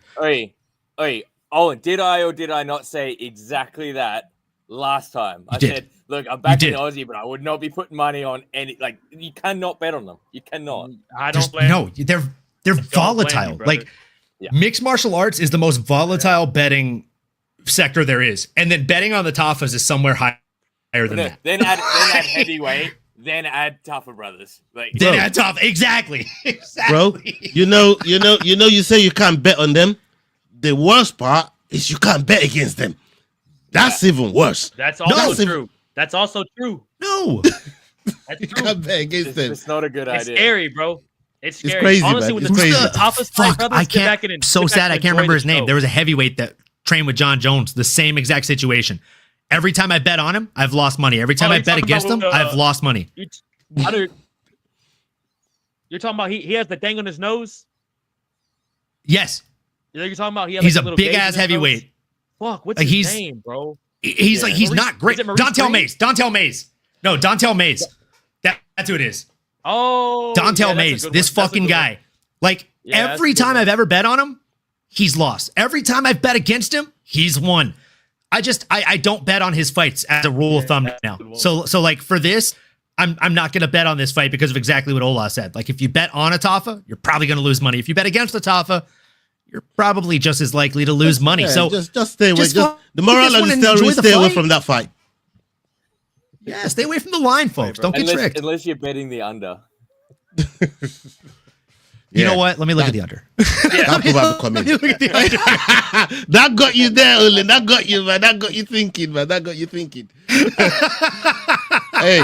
Oh, did I or did I not say exactly that last time? I said, look, I'm back in Aussie, but I would not be putting money on any. Like, you cannot bet on them. You cannot. I don't blame. No, they're volatile. Like, mixed martial arts is the most volatile betting sector there is. And then betting on the Tafas is somewhere higher than that. Then add heavyweight, then add tougher brothers. Like then add tough. Exactly. Bro, you say you can't bet on them. The worst part is you can't bet against them. That's even worse. That's also true. That's also true. No. You can't bet against them. It's not a good idea. It's scary, bro. It's scary. It's crazy, honestly, man. When It's crazy. the toughest Fuck, brothers, I can't. So sad. I can't remember his name. There was a heavyweight that trained with John Jones. The same exact situation. Every time I bet on him, I've lost money. Every time I bet against him, I've lost money. You're talking about he has the thing on his nose? Yes. You're talking about he's a big ass heavyweight. Fuck, what's his name, bro? He's not great. Dontel Mays. No, Dontel Mays. That's who it is. Oh, Dontel Mays. This fucking guy. Like every time I've ever bet on him, he's lost. Every time I've bet against him, he's won. I don't bet on his fights as a rule of thumb now. So like for this, I'm not going to bet on this fight because of exactly what Ola said. Like if you bet on a Tafa, you're probably going to lose money. If you bet against a Tafa, you're probably just as likely to lose money. So just stay away. The moral of the story: stay away from that fight. Yeah, stay away from the line, folks. Don't get tricked. Unless you're betting the under. You know what? Let me look at the under. That got you there, Olin. That got you, man. That got you thinking, man. Hey,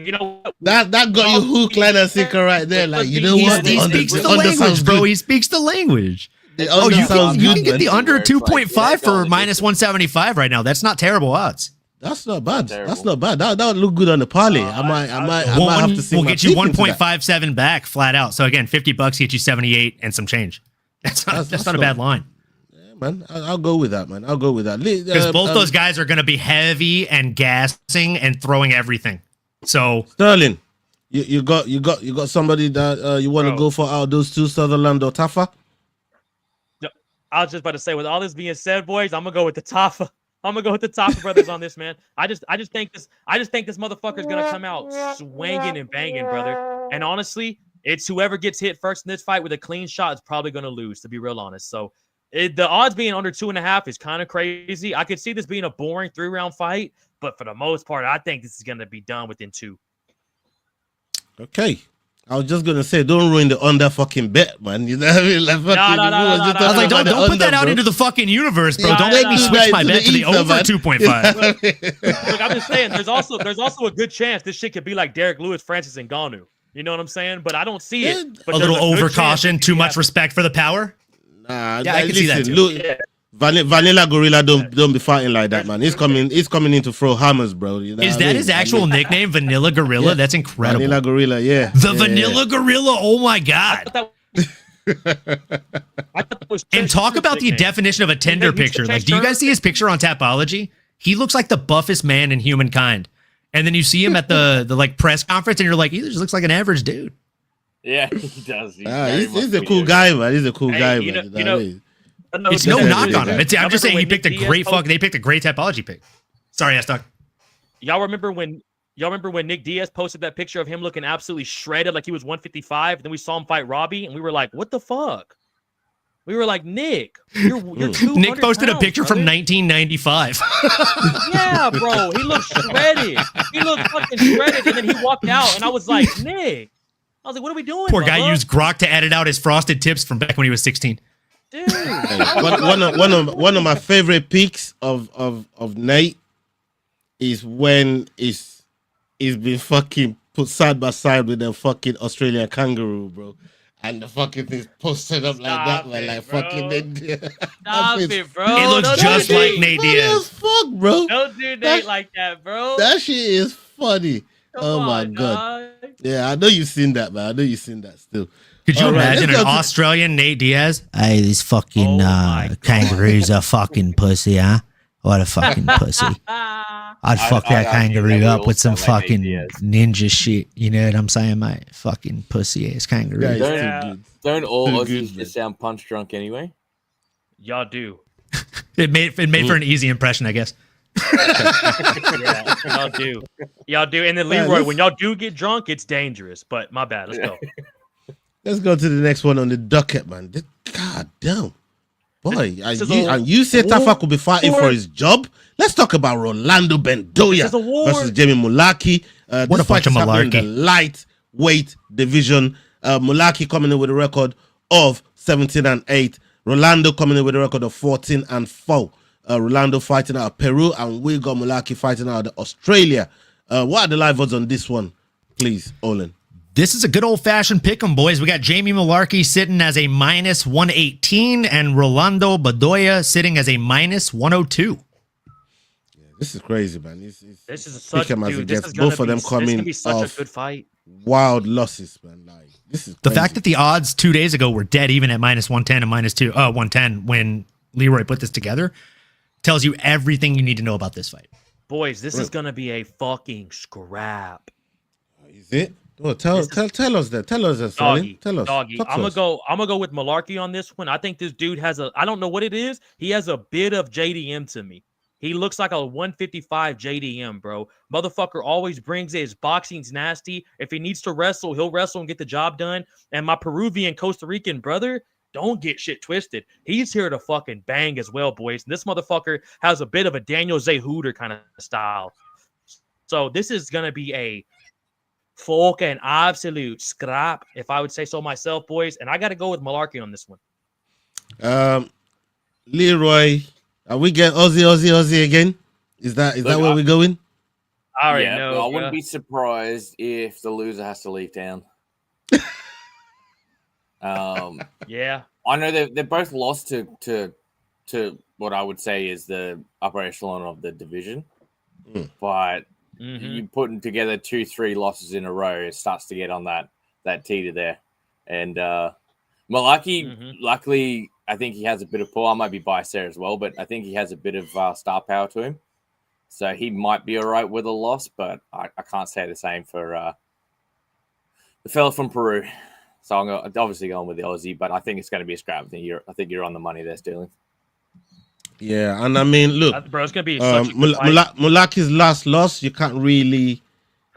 you know what? that got you hook, line, and sinker right there. Like, you know what? He speaks the language, bro. He speaks the language. You can get the under 2.5 for minus 175 right now. That's not terrible odds. That's not bad. That's not bad. That would look good on the parlay. I might have to see. We'll get you 1.57 back flat out. So again, $50 get you 78 and some change. That's not a bad line. Yeah, man. I'll go with that, man. I'll go with that. Because both those guys are going to be heavy and gassing and throwing everything. So Sterling, you got somebody that you want to go for out of those two, Sutherland or Tafa? I was just about to say, with all this being said, boys, I'm gonna go with the Tafa. I'm gonna go with the Tafa brothers on this, man. I just think this motherfucker's gonna come out swinging and banging, brother. And honestly, it's whoever gets hit first in this fight with a clean shot is probably gonna lose, to be real honest. So the odds being under 2.5 is kind of crazy. I could see this being a boring 3-round fight, but for the most part, I think this is gonna be done within 2. Okay. I was just gonna say, don't ruin the under fucking bet, man. You know what I mean? Like, No. I was like, don't put that out into the fucking universe, bro. Don't make me switch my bet to the over 2.5. Look, I'm just saying, there's also a good chance this shit could be like Derek Lewis, Francis Ngannou. You know what I'm saying? But I don't see it. But a little over caution, too much respect for the power. Nah, yeah, I can see that too. Vanilla Gorilla don't be fighting like that, man. He's coming in to throw hammers, bro. You know is that his actual nickname, Vanilla Gorilla? Yeah. That's incredible. Vanilla Gorilla, yeah. Vanilla Gorilla. Oh my god. And talk about the definition of a Tinder picture. Like, do you guys see his picture on Tapology? He looks like the buffest man in humankind. And then you see him at the like press conference, and you're like, he just looks like an average dude. Yeah, he does. He's a cool guy, man. He's a cool guy, man. It's no knock on him. I'm just saying he picked a great They picked a great Tapology pick. Sorry, Stock. Y'all remember when Nick Diaz posted that picture of him looking absolutely shredded, like he was 155? And then we saw him fight Robbie, and we were like, "What the fuck?" We were like, "Nick, you're 200 Nick posted pounds, a picture from 1995. Yeah, bro, he looked shredded. He looked fucking shredded, and then he walked out, and I was like, "Nick," I was like, "What are we doing?" Poor guy used Grok to edit out his frosted tips from back when he was 16. Dude. one of my favorite peaks of Nate is when he's been fucking put side by side with the fucking Australian kangaroo, bro. And the fucking thing's posted up like that, man. Like fucking Stop it, bro. It looks just like Nate Diaz. Fuck, bro. Don't do Nate like that, bro. That shit is funny. Come my on, god. dog. Yeah, I know you've seen that, man. I know you've seen that still. Could you imagine an Australian Nate Diaz? Hey, these fucking kangaroos are fucking pussy, huh? What a fucking pussy. I'd fuck that kangaroo up with some fucking ninja shit. You know what I'm saying, mate? Fucking pussy ass kangaroo. Don't all Aussies just sound punch drunk anyway? Y'all do. It made for an easy impression, I guess. Yeah, y'all do. And then Leroy, when y'all do get drunk, it's dangerous. But my bad. Let's go. Let's go to the next one on the docket, man. God damn. Boy, and you say Tafa could be fighting for his job? Let's talk about Rolando Bendoya versus Jamie Mulaki. What a bunch of malarkey. In the lightweight division. Mulaki coming in with a record of 17-8. Rolando coming in with a record of 14-4. Rolando fighting out of Peru, and we got Mulaki fighting out of Australia. What are the live odds on this one, please, Olin? This is a good old-fashioned pick'em, boys. We got Jamie Mullarkey sitting as a minus 118 and Rolando Bedoya sitting as a minus 102. Yeah, this is crazy, man. This is such a dude. Both of them coming be such a good fight. Wild losses, man. Like this is the crazy. fact that the odds 2 days ago were dead even at minus 110 and minus 110 when Leroy put this together tells you everything you need to know about this fight. Boys, this is gonna be a fucking scrap. Is it? Well, tell us that. Tell us, Sonny. Tell us. Doggy. I'm gonna go with Mullarkey on this one. I think this dude has I don't know what it is. He has a bit of JDM to me. He looks like a 155 JDM, bro. Motherfucker always brings it. His boxing's nasty. If he needs to wrestle, he'll wrestle and get the job done. And my Peruvian Costa Rican brother, don't get shit twisted. He's here to fucking bang as well, boys. And this motherfucker has a bit of a Daniel Zehuder kind of style. So this is gonna be a fucking absolute scrap, if I would say so myself, boys. And I got to go with Mullarkey on this one. Leroy, are we getting Aussie again? Is that where we're going? I already know. I wouldn't be surprised if the loser has to leave town. Yeah, I know they're both lost to what I would say is the upper echelon of the division, but. You putting together 2-3 losses in a row, it starts to get on that teeter there. And Mullarkey, luckily, I think he has a bit of pull. I might be biased there as well, but I think he has a bit of star power to him. So he might be all right with a loss, but I can't say the same for the fella from Peru. So I'm obviously going with the Aussie, but I think it's going to be a scrap. I think you're on the money there, Sterling. Yeah, and I mean, look, bro, it's gonna be Mulaki's last loss. You can't really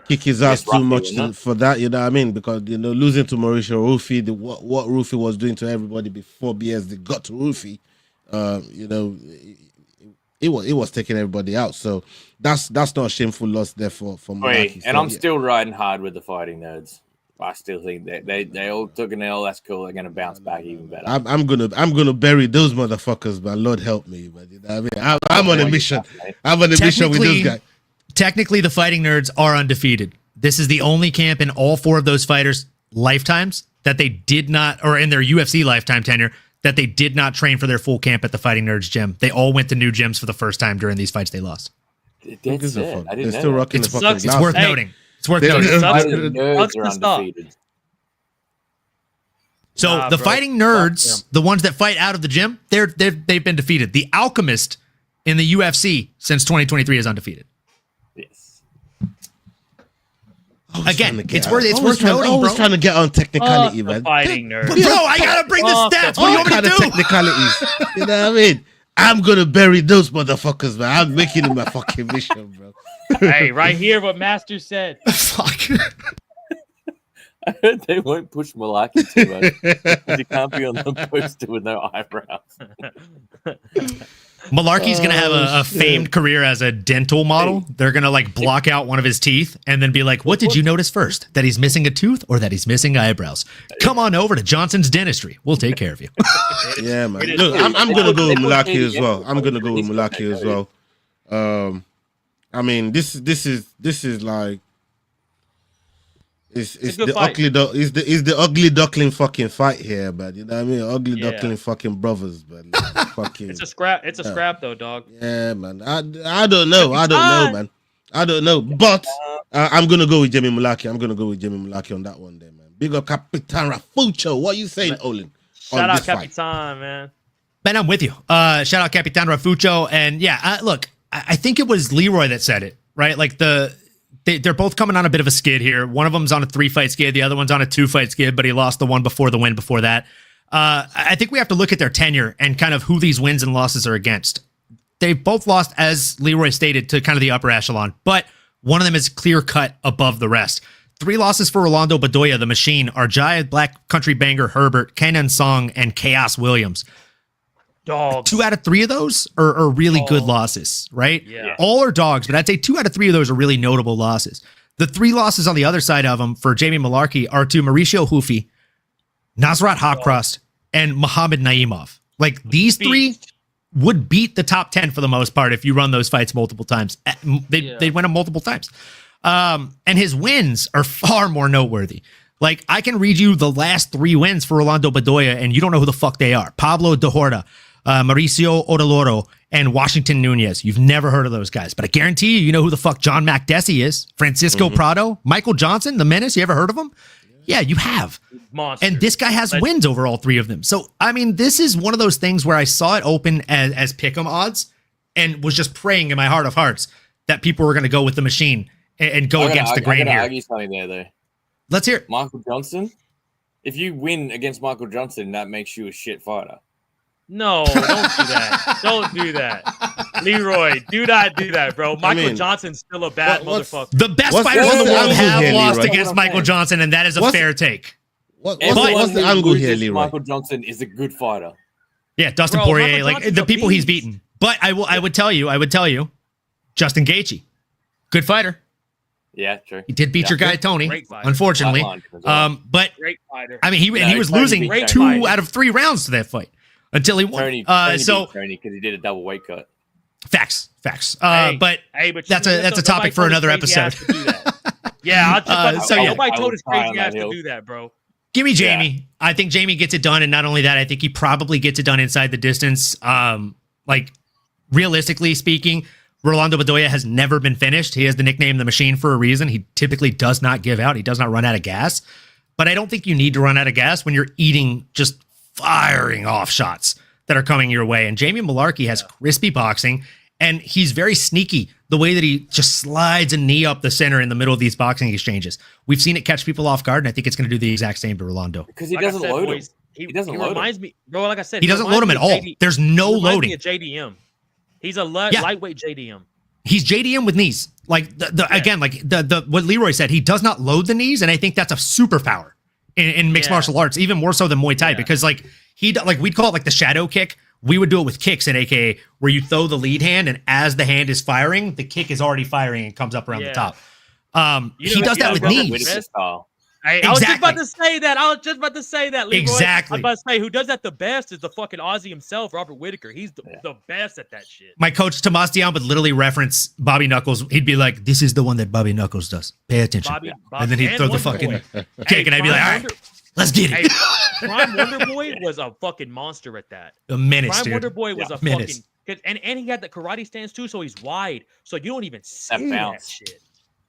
kick his ass too much for that. You know what I mean? Because losing to Mauricio Rufy, what Rufy was doing to everybody before BSD got to Rufy, it was taking everybody out. So that's not a shameful loss there for Mulaki. And I'm still riding hard with the Fighting Nerds. I still think that they all took an L. That's cool. They're gonna bounce back even better. I'm gonna bury those motherfuckers, man. Lord help me, man. You know what I mean? I'm on a mission. I'm on a mission with those guys. Technically, the Fighting Nerds are undefeated. This is the only camp in all 4 of those fighters' lifetimes that they did not, or in their UFC lifetime tenure, that they did not train for their full camp at the Fighting Nerds gym. They all went to new gyms for the first time during these fights they lost. That's it. I didn't know still rocking the fucking It's worth noting. It's worth noting. So the Fighting Nerds, the ones that fight out of the gym, they've been defeated. The Alchemist in the UFC since 2023 is undefeated. Yes. Again, it's worth noting, bro. I was trying to get on technicality, man. Fighting Nerds. Bro, I gotta bring the stats. What do you want me to do? Technicalities. You know what I mean? I'm gonna bury those motherfuckers, man. I'm making it my fucking mission, bro. Hey, right here, what Master said. Fuck. I heard they won't push Mullarkey too much. He can't be on the poster with no eyebrows. Mullarkey's going to have a famed career as a dental model. They're going to block out one of his teeth and then be like, what did you notice first? That he's missing a tooth or that he's missing eyebrows? Come on over to Johnson's Dentistry. We'll take care of you. Yeah, man. Look, I'm going to go with Mullarkey as well. I mean, this is like, it's the ugly duckling fucking fight here, man. You know what I mean? Ugly duckling fucking brothers, man. Fucking. It's a scrap. It's a scrap though, dog. Yeah, man. I don't know. Man. I don't know. But I'm gonna go with Jamie Mullarkey. On that one, there, man. Big up Capitan Rafucho. What are you saying, Olin? Shout out Capitan, man. Ben, I'm with you. Shout out Capitan Rafucho. And yeah, look, I think it was Leroy that said it, right? Like they're both coming on a bit of a skid here. One of them's on a 3-fight skid. The other one's on a 2-fight skid, but he lost the one before the win before that. I think we have to look at their tenure and kind of who these wins and losses are against. They've both lost, as Leroy stated, to kind of the upper echelon, but one of them is clear cut above the rest. 3 losses for Rolando Bedoya, the Machine, are Jai Black Country Banger Herbert, Kenan Song, and Chaos Williams. Dogs. 2 out of 3 of those are really good losses, right? Yeah. All are dogs, but I'd say 2 out of 3 of those are really notable losses. The 3 losses on the other side of them for Jamie Malarkey are to Mauricio Hufi, Nasrat Haqparast, and Muhammad Naimov. Like, these 3 would beat the top 10 for the most part if you run those fights multiple times. They'd win them multiple times. And his wins are far more noteworthy. Like, I can read you the last 3 wins for Rolando Bedoya, and you don't know who the fuck they are. Pablo de Horta, Mauricio Odaloro, and Washington Nunez. You've never heard of those guys, but I guarantee you know who the fuck John Makdessi is. Francisco Prado, Michael Johnson, the Menace. You ever heard of him? Yeah, you have. Monster. And this guy has wins over all 3 of them. So, I mean, this is one of those things where I saw it open as pick'em odds and was just praying in my heart of hearts that people were going to go with the machine and go against the grain here. Argue something there, though. Let's hear it. Michael Johnson. If you win against Michael Johnson, that makes you a shit fighter. No, don't do that. Don't do that. Leroy, do not do that, bro. Michael Johnson's still a bad motherfucker. The best fighters in the world have lost against Michael Johnson, and that is a fair take. What's the angle here, Leroy? Michael Johnson is a good fighter. Yeah, Dustin Poirier, like the people he's beaten. But I would tell you, Justin Gaethje, good fighter. Yeah, true. He did beat your guy Tony, unfortunately. But great fighter. I mean, he was losing 2 out of 3 rounds to that fight until he won. Tony because he did a double weight cut. Facts. But that's a topic for another episode. Yeah, nobody told his crazy ass to do that, bro. Give me Jamie. Yeah. I think Jamie gets it done, and not only that, I think he probably gets it done inside the distance. Like, realistically speaking, Rolando Bedoya has never been finished. He has the nickname The Machine for a reason. He typically does not give out. He does not run out of gas. But I don't think you need to run out of gas when you're just firing off shots that are coming your way. And Jamie Malarkey has crispy boxing, and he's very sneaky the way that he just slides a knee up the center in the middle of these boxing exchanges. We've seen it catch people off guard, and I think it's going to do the exact same to Rolando. Because he doesn't load him. He doesn't load reminds me, bro, like I said, he doesn't load him at all. There's no loading. He reminds me of JDM. He's a lightweight JDM. He's JDM with knees. Like again, like the what Leroy said, he does not load the knees, and I think that's a superpower in mixed martial arts, even more so than Muay Thai, because like we'd call it like the shadow kick. We would do it with kicks in AKA, where you throw the lead hand, and as the hand is firing, the kick is already firing and comes up around the top. He does that with knees. I was just about to say that. Leroy. Exactly. I was about to say, who does that the best is the fucking Aussie himself, Robert Whitaker. He's the best at that shit. My coach, Tomas Dion, would literally reference Bobby Knuckles. He'd be like, this is the one that Bobby Knuckles does. Pay attention. And then he'd throw the fucking kick, and I'd be like, all right, let's get it. Prime Wonder Boy was a fucking monster at that. A menace, Prime dude. Wonder Boy was a menace. Fucking... And he had the karate stance, too, so he's wide. So you don't even see that shit.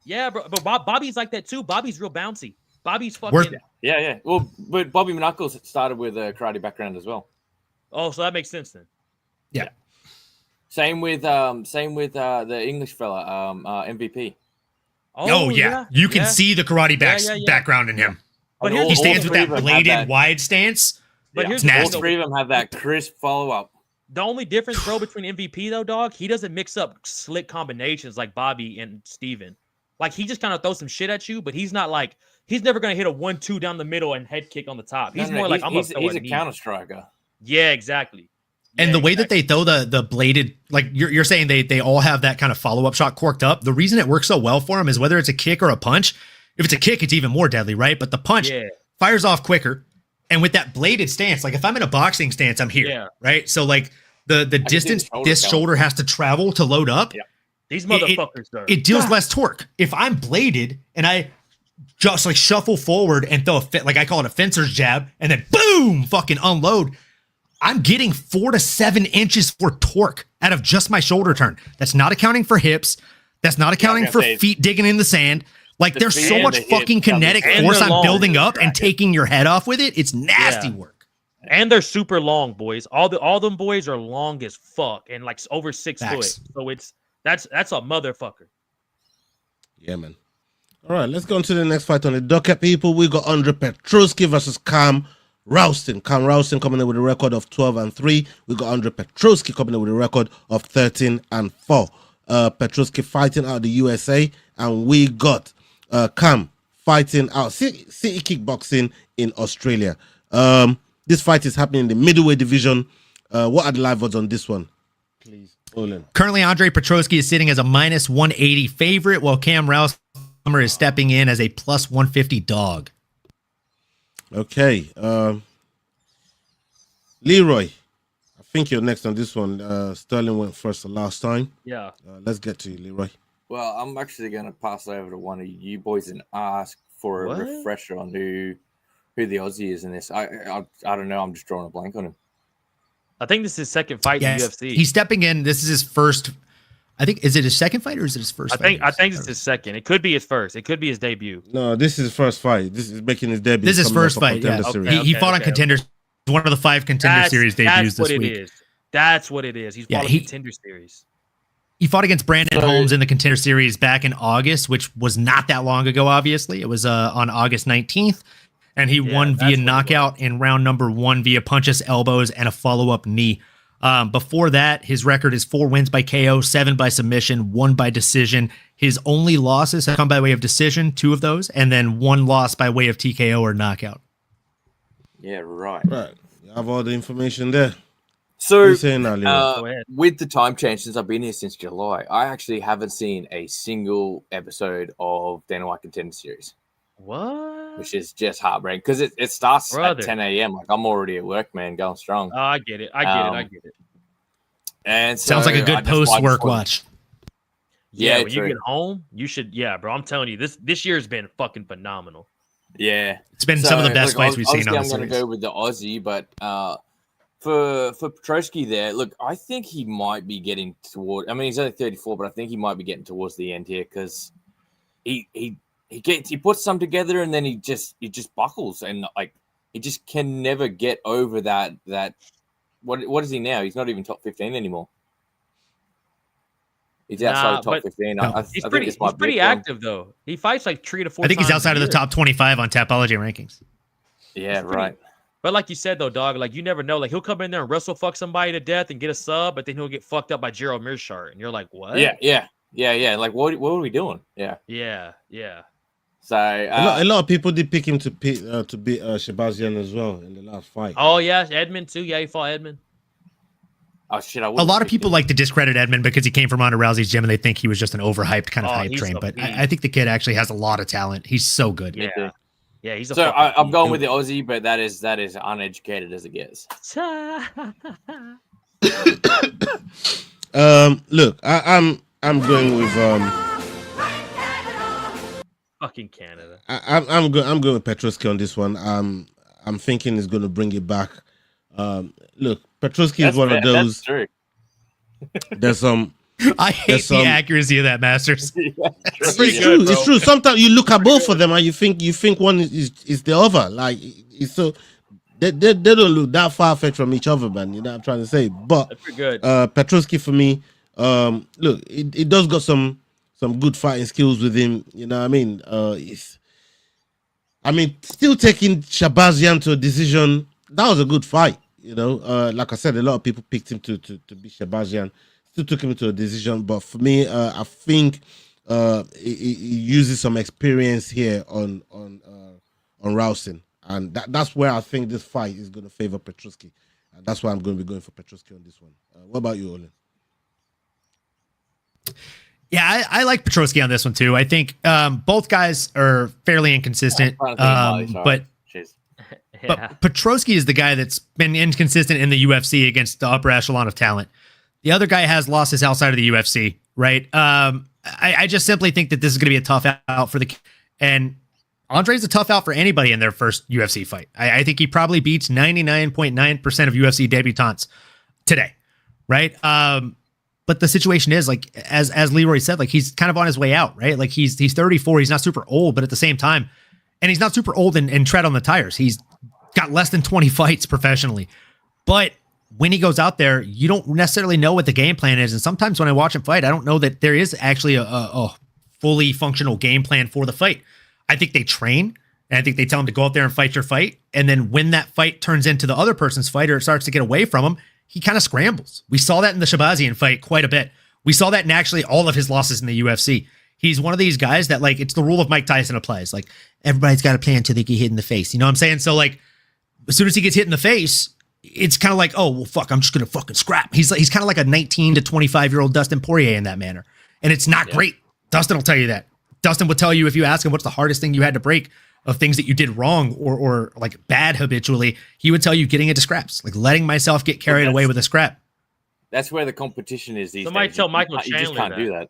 Yeah, bro. But Bobby's like that, too. Bobby's real bouncy. Bobby's fucking yeah. Well, but Bobby Knuckles started with a karate background as well. Oh, so that makes sense then. Yeah. Same with the English fella, MVP. Oh yeah. You can see the karate background in him. But he stands with that bladed wide stance. But here's all 3 of them have that crisp follow up. The only difference, bro, between MVP though, dog, he doesn't mix up slick combinations like Bobby and Steven. Like, he just kind of throws some shit at you, but he's not like, he's never going to hit a 1-2 down the middle and head kick on the top. He's more like, he's a counter striker. Yeah, exactly. And the way that they throw the bladed, like you're saying they all have that kind of follow-up shot corked up. The reason it works so well for him is whether it's a kick or a punch. If it's a kick, it's even more deadly, right? But the punch fires off quicker. And with that bladed stance, like if I'm in a boxing stance, I'm here, right? So like the distance this shoulder has to travel to load up. Yeah. These motherfuckers, it deals less torque. If I'm bladed and I just like shuffle forward and throw like I call it a fencer's jab, and then boom, fucking unload, I'm getting 4 to 7 inches for torque out of just my shoulder turn. That's not accounting for hips. That's not accounting for feet digging in the sand. Like there's so much fucking kinetic force I'm building up and taking your head off with it. It's nasty work. And they're super long, boys. All them boys are long as fuck and like over 6 foot. So that's a motherfucker. Yeah, man. All right, let's go on to the next fight on the docket, people. We got Andre Petroski versus Cam Rouston. Cam Rouston coming in with a record of 12-3. We got Andre Petroski coming in with a record of 13-4. Petroski fighting out the USA, and we got Cam fighting out City Kickboxing in Australia. This fight is happening in the middleweight division. What are the live odds on this one, please, Olin? Currently, Andre Petroski is sitting as a minus 180 favorite, while Cam Rousemer is stepping in as a plus 150 dog. Okay. Leroy, I think you're next on this one. Sterling went first the last time. Yeah. Let's get to you, Leroy. Well, I'm actually going to pass over to one of you boys and ask for a refresher on who the Aussie is in this. I don't know. I'm just drawing a blank on him. I think this is his second fight in the UFC. He's stepping in. This is his first. I think, is it his second fight or is it his first fight? I think it's his second. It could be his first. It could be his debut. No, this is his first fight. This is making his debut. This is his first fight. Yeah. He fought on Contenders. One of the 5 Contender Series debuts this week. That's what it is. He's fought on Contender Series. He fought against Brandon Holmes in the Contender Series back in August, which was not that long ago, obviously. It was on August 19th. And he won via knockout in round number 1 via punches, elbows, and a follow-up knee. Before that, his record is 4 wins by KO, 7 by submission, 1 by decision. His only losses have come by way of decision, 2 of those, and then 1 loss by way of TKO or knockout. Yeah, right. Right. You have all the information there. So, with the time change since I've been here since July, I actually haven't seen a single episode of Dana White Contender Series. What? Which is just heartbreaking because it starts at 10 a.m. Like I'm already at work, man, going strong. Oh, I get it. I get it. And so sounds like a good post-work watch. Yeah, when you get home, you should. Yeah, bro, I'm telling you, this year's been fucking phenomenal. Yeah, it's been some of the best fights we've seen on the series. I'm going to go with the Aussie, but for Petroski there, look, I think he might be getting toward. I mean, he's only 34, but I think he might be getting towards the end here because he puts some together and then he just buckles and like he just can never get over that. What is he now? He's not even top 15 anymore. He's outside the top 15. He's pretty active though. He fights like 3 to 4 times. I think he's outside of the top 25 on Tapology rankings. Yeah, right. But like you said though, dog, like you never know. Like he'll come in there and wrestle fuck somebody to death and get a sub, but then he'll get fucked up by Gerald Mearshart, and you're like, what? Yeah. Like what are we doing? Yeah. So a lot of people did pick him to beat Shabazian as well in the last fight. Oh yeah, Edmund too. Yeah, he fought Edmund. Oh shit! A lot of people like to discredit Edmund because he came from Ronda Rousey's gym and they think he was just an overhyped kind of hype train. But I think the kid actually has a lot of talent. He's so good. Yeah, he's a. So I'm going with the Aussie, but that is uneducated as it gets. Look, I'm going with fucking Canada. I'm going with Petroski on this one. I'm thinking he's going to bring it back. Look, Petroski is one of those. That's true. There's some. I hate the accuracy of that, Masters. It's true. It's true. Sometimes you look at both of them and you think one is the other. Like it's so they don't look that far fetched from each other, man. You know what I'm trying to say? But that's pretty good. Petroski for me, look, it does got some good fighting skills with him. You know what I mean? Still taking Shabazian to a decision. That was a good fight. You know, like I said, a lot of people picked him to beat Shabazian. Still took him to a decision, but for me, I think he uses some experience here on Rousing, and that's where I think this fight is going to favor Petroski, and that's why I'm going to be going for Petroski on this one. What about you, Olin? Yeah, I like Petroski on this one too. I think both guys are fairly inconsistent, but Petroski is the guy that's been inconsistent in the UFC against the upper echelon of talent. The other guy has losses outside of the UFC, right? I just simply think that this is going to be a tough out for and Andre's a tough out for anybody in their first UFC fight. I think he probably beats 99.9% of UFC debutants today, right? But the situation is like, as Leroy said, like he's kind of on his way out, right? Like he's 34, he's not super old, but at the same time, and he's not super old and tread on the tires. He's got less than 20 fights professionally, but when he goes out there, you don't necessarily know what the game plan is. And sometimes when I watch him fight, I don't know that there is actually a fully functional game plan for the fight. I think they train, and I think they tell him to go out there and fight your fight. And then when that fight turns into the other person's fight or it starts to get away from him, he kind of scrambles. We saw that in the Shabazian fight quite a bit. We saw that in actually all of his losses in the UFC. He's one of these guys that, like, it's the rule of Mike Tyson applies. Like, everybody's got to play until they get hit in the face. You know what I'm saying? So, like, as soon as he gets hit in the face, it's kind of like, oh, well, fuck, I'm just going to fucking scrap. He's kind of like a 19 to 25-year-old Dustin Poirier in that manner. And it's not great. Dustin will tell you that. Dustin will tell you if you ask him what's the hardest thing you had to break of things that you did wrong or like bad habitually, he would tell you getting into scraps, like letting myself get carried away with a scrap. That's where the competition is these Somebody days. tell Michael You just Chandler can't do that.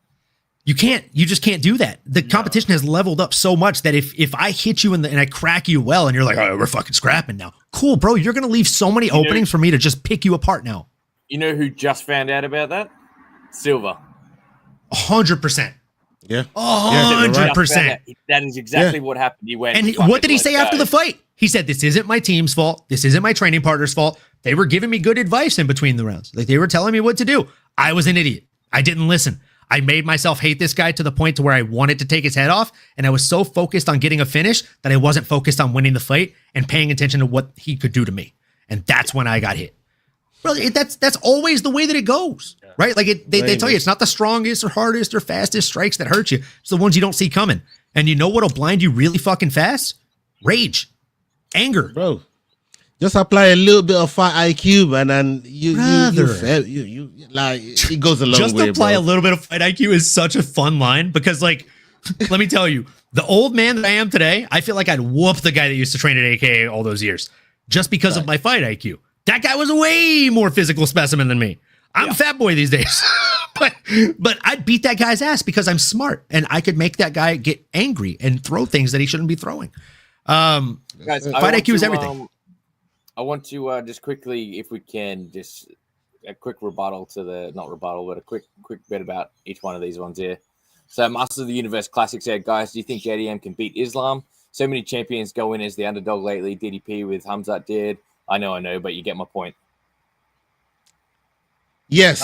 You just can't do that. The competition has leveled up so much that if I hit you and I crack you well and you're like, oh, we're fucking scrapping now. Cool, bro. You're going to leave so many openings for me to just pick you apart now. You know who just found out about that? Silver. 100%. Yeah. 100%. That is exactly what happened. He went. And what did he say after the fight? He said, this isn't my team's fault. This isn't my training partner's fault. They were giving me good advice in between the rounds. Like they were telling me what to do. I was an idiot. I didn't listen. I made myself hate this guy to the point to where I wanted to take his head off. And I was so focused on getting a finish that I wasn't focused on winning the fight and paying attention to what he could do to me. And that's when I got hit. Bro, that's always the way that it goes, right? Like they tell you it's not the strongest or hardest or fastest strikes that hurt you. It's the ones you don't see coming. And you know what'll blind you really fucking fast? Rage, anger, bro. Just apply a little bit of fight IQ, man, and you like it goes a long way. Just apply a little bit of fight IQ is such a fun line because, like, let me tell you, the old man that I am today, I feel like I'd whoop the guy that used to train at AKA all those years just because of my fight IQ. That guy was a way more physical specimen than me. I'm a fat boy these days, but I'd beat that guy's ass because I'm smart and I could make that guy get angry and throw things that he shouldn't be throwing. Guys, fight IQ is everything. I want to just quickly, if we can, just a quick rebuttal to not rebuttal, but a quick bit about each one of these ones here. So, Masters of the Universe Classic said, guys, do you think JDM can beat Islam? So many champions go in as the underdog lately. DDP with Hamzat did. I know, but you get my point. Yes.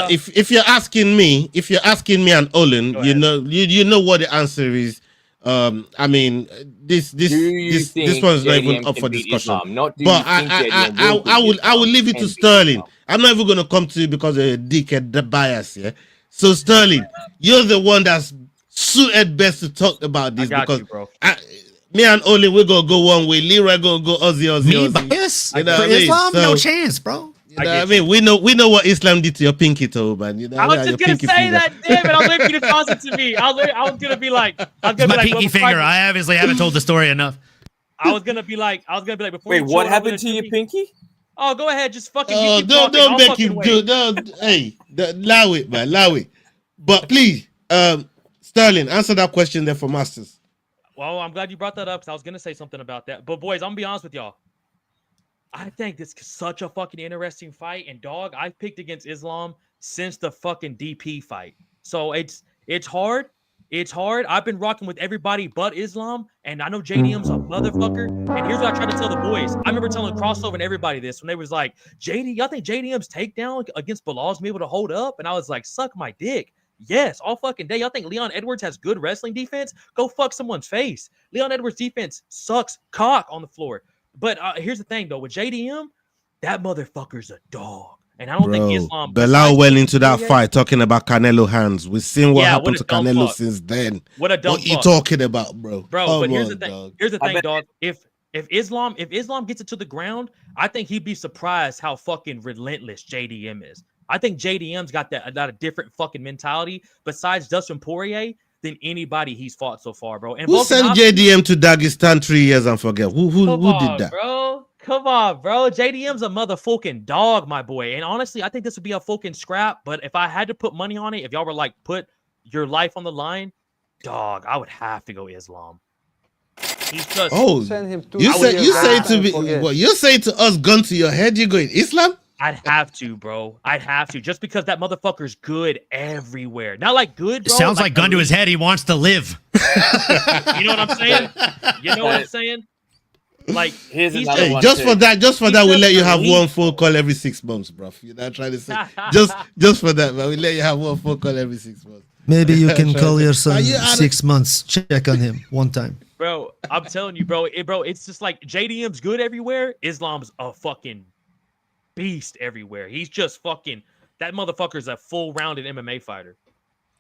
If you're asking me and Olin, you know what the answer is. I mean, this one's not even up for discussion. But I will leave it to Sterling. I'm not even gonna come to you because of a dickhead bias. Yeah. So Sterling, you're the one that's suited best to talk about this because me and Olin we're gonna go one way. Leroy gonna go Aussie. Me bias? You know for Islam, no chance, bro. You know what I mean? We know what Islam did to your pinky toe, man. You know, I was just gonna say that, damn it! I was waiting for you to toss it to me. I was gonna be like, my pinky finger. I obviously haven't told the story enough. I was gonna be like, before. Wait, what happened to your pinky? Oh, go ahead, just fucking. Oh, don't make him do. Hey, allow it, man, allow it. But please, Sterling, answer that question there for Masters. Well, I'm glad you brought that up because I was gonna say something about that. But boys, I'm gonna be honest with y'all. I think this is such a fucking interesting fight. And dog, I've picked against Islam since the fucking DP fight. So it's hard. It's hard. I've been rocking with everybody but Islam. And I know JDM's a motherfucker. And here's what I try to tell the boys. I remember telling Crossover and everybody this when they was like, y'all think JDM's takedown against Bilal's be able to hold up? And I was like, suck my dick. Yes, all fucking day. Y'all think Leon Edwards has good wrestling defense? Go fuck someone's face. Leon Edwards' defense sucks cock on the floor. But here's the thing, though. With JDM, that motherfucker's a dog. And I don't think Islam... Bilal went into that fight talking about Canelo hands. We've seen what happened to Canelo since then. What a dumb What you talking about, bro? Bro, but here's the thing. Dog. Here's the thing, dog. If Islam gets it to the ground, I think he'd be surprised how fucking relentless JDM is. I think JDM's got a different fucking mentality besides Dustin Poirier than anybody he's fought so far, bro. And who sent JDM to Dagestan 3 years and forget? Who did that? Bro? Come on, bro. JDM's a motherfucking dog, my boy. And honestly, I think this would be a fucking scrap. But if I had to put money on it, if y'all were like, put your life on the line, dog, I would have to go Islam. He's just you say to us, gun to your head, you're going Islam? I'd have to, bro. I'd have to. Just because that motherfucker's good everywhere. Not like good, bro. It sounds like gun to his head. He wants to live. You know what I'm saying? You know what I'm saying? Like, here's another one. Just for that, we'll let you have one phone call every 6 months, bro. You're not trying to say just for that, man. We'll let you have one phone call every 6 months. Maybe you can call your son 6 months. Check on him one time. Bro, I'm telling you, bro. It's just like JDM's good everywhere. Islam's a fucking beast everywhere. He's just fucking that motherfucker's a full-rounded MMA fighter.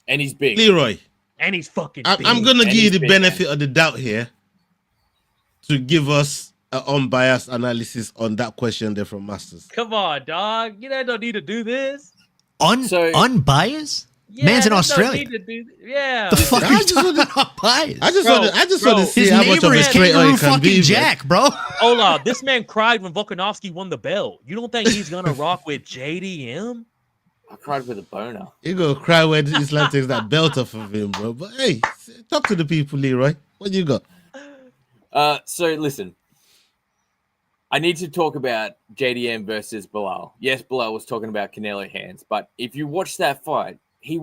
And he's big. Leroy. And he's fucking big. I'm gonna give you the benefit of the doubt here to give us an unbiased analysis on that question there from Masters. Come on, dog. You don't need to do this. Unbiased? Yeah, Man's in there's no Australia. need to do- yeah. The fuck are you talking about bias? I just want to see His how much of neighbor a is straight Kangaroo you can fucking be. Jack, bro. Hola, this man cried when Volkanovski won the belt. You don't think he's gonna rock with JDM? I cried with a boner. You gonna cry when Islam takes that belt off of him, bro. But hey, talk to the people, Leroy. What you got? So listen, I need to talk about JDM versus Bilal. Yes, Bilal was talking about Canelo hands, but if you watch that fight, he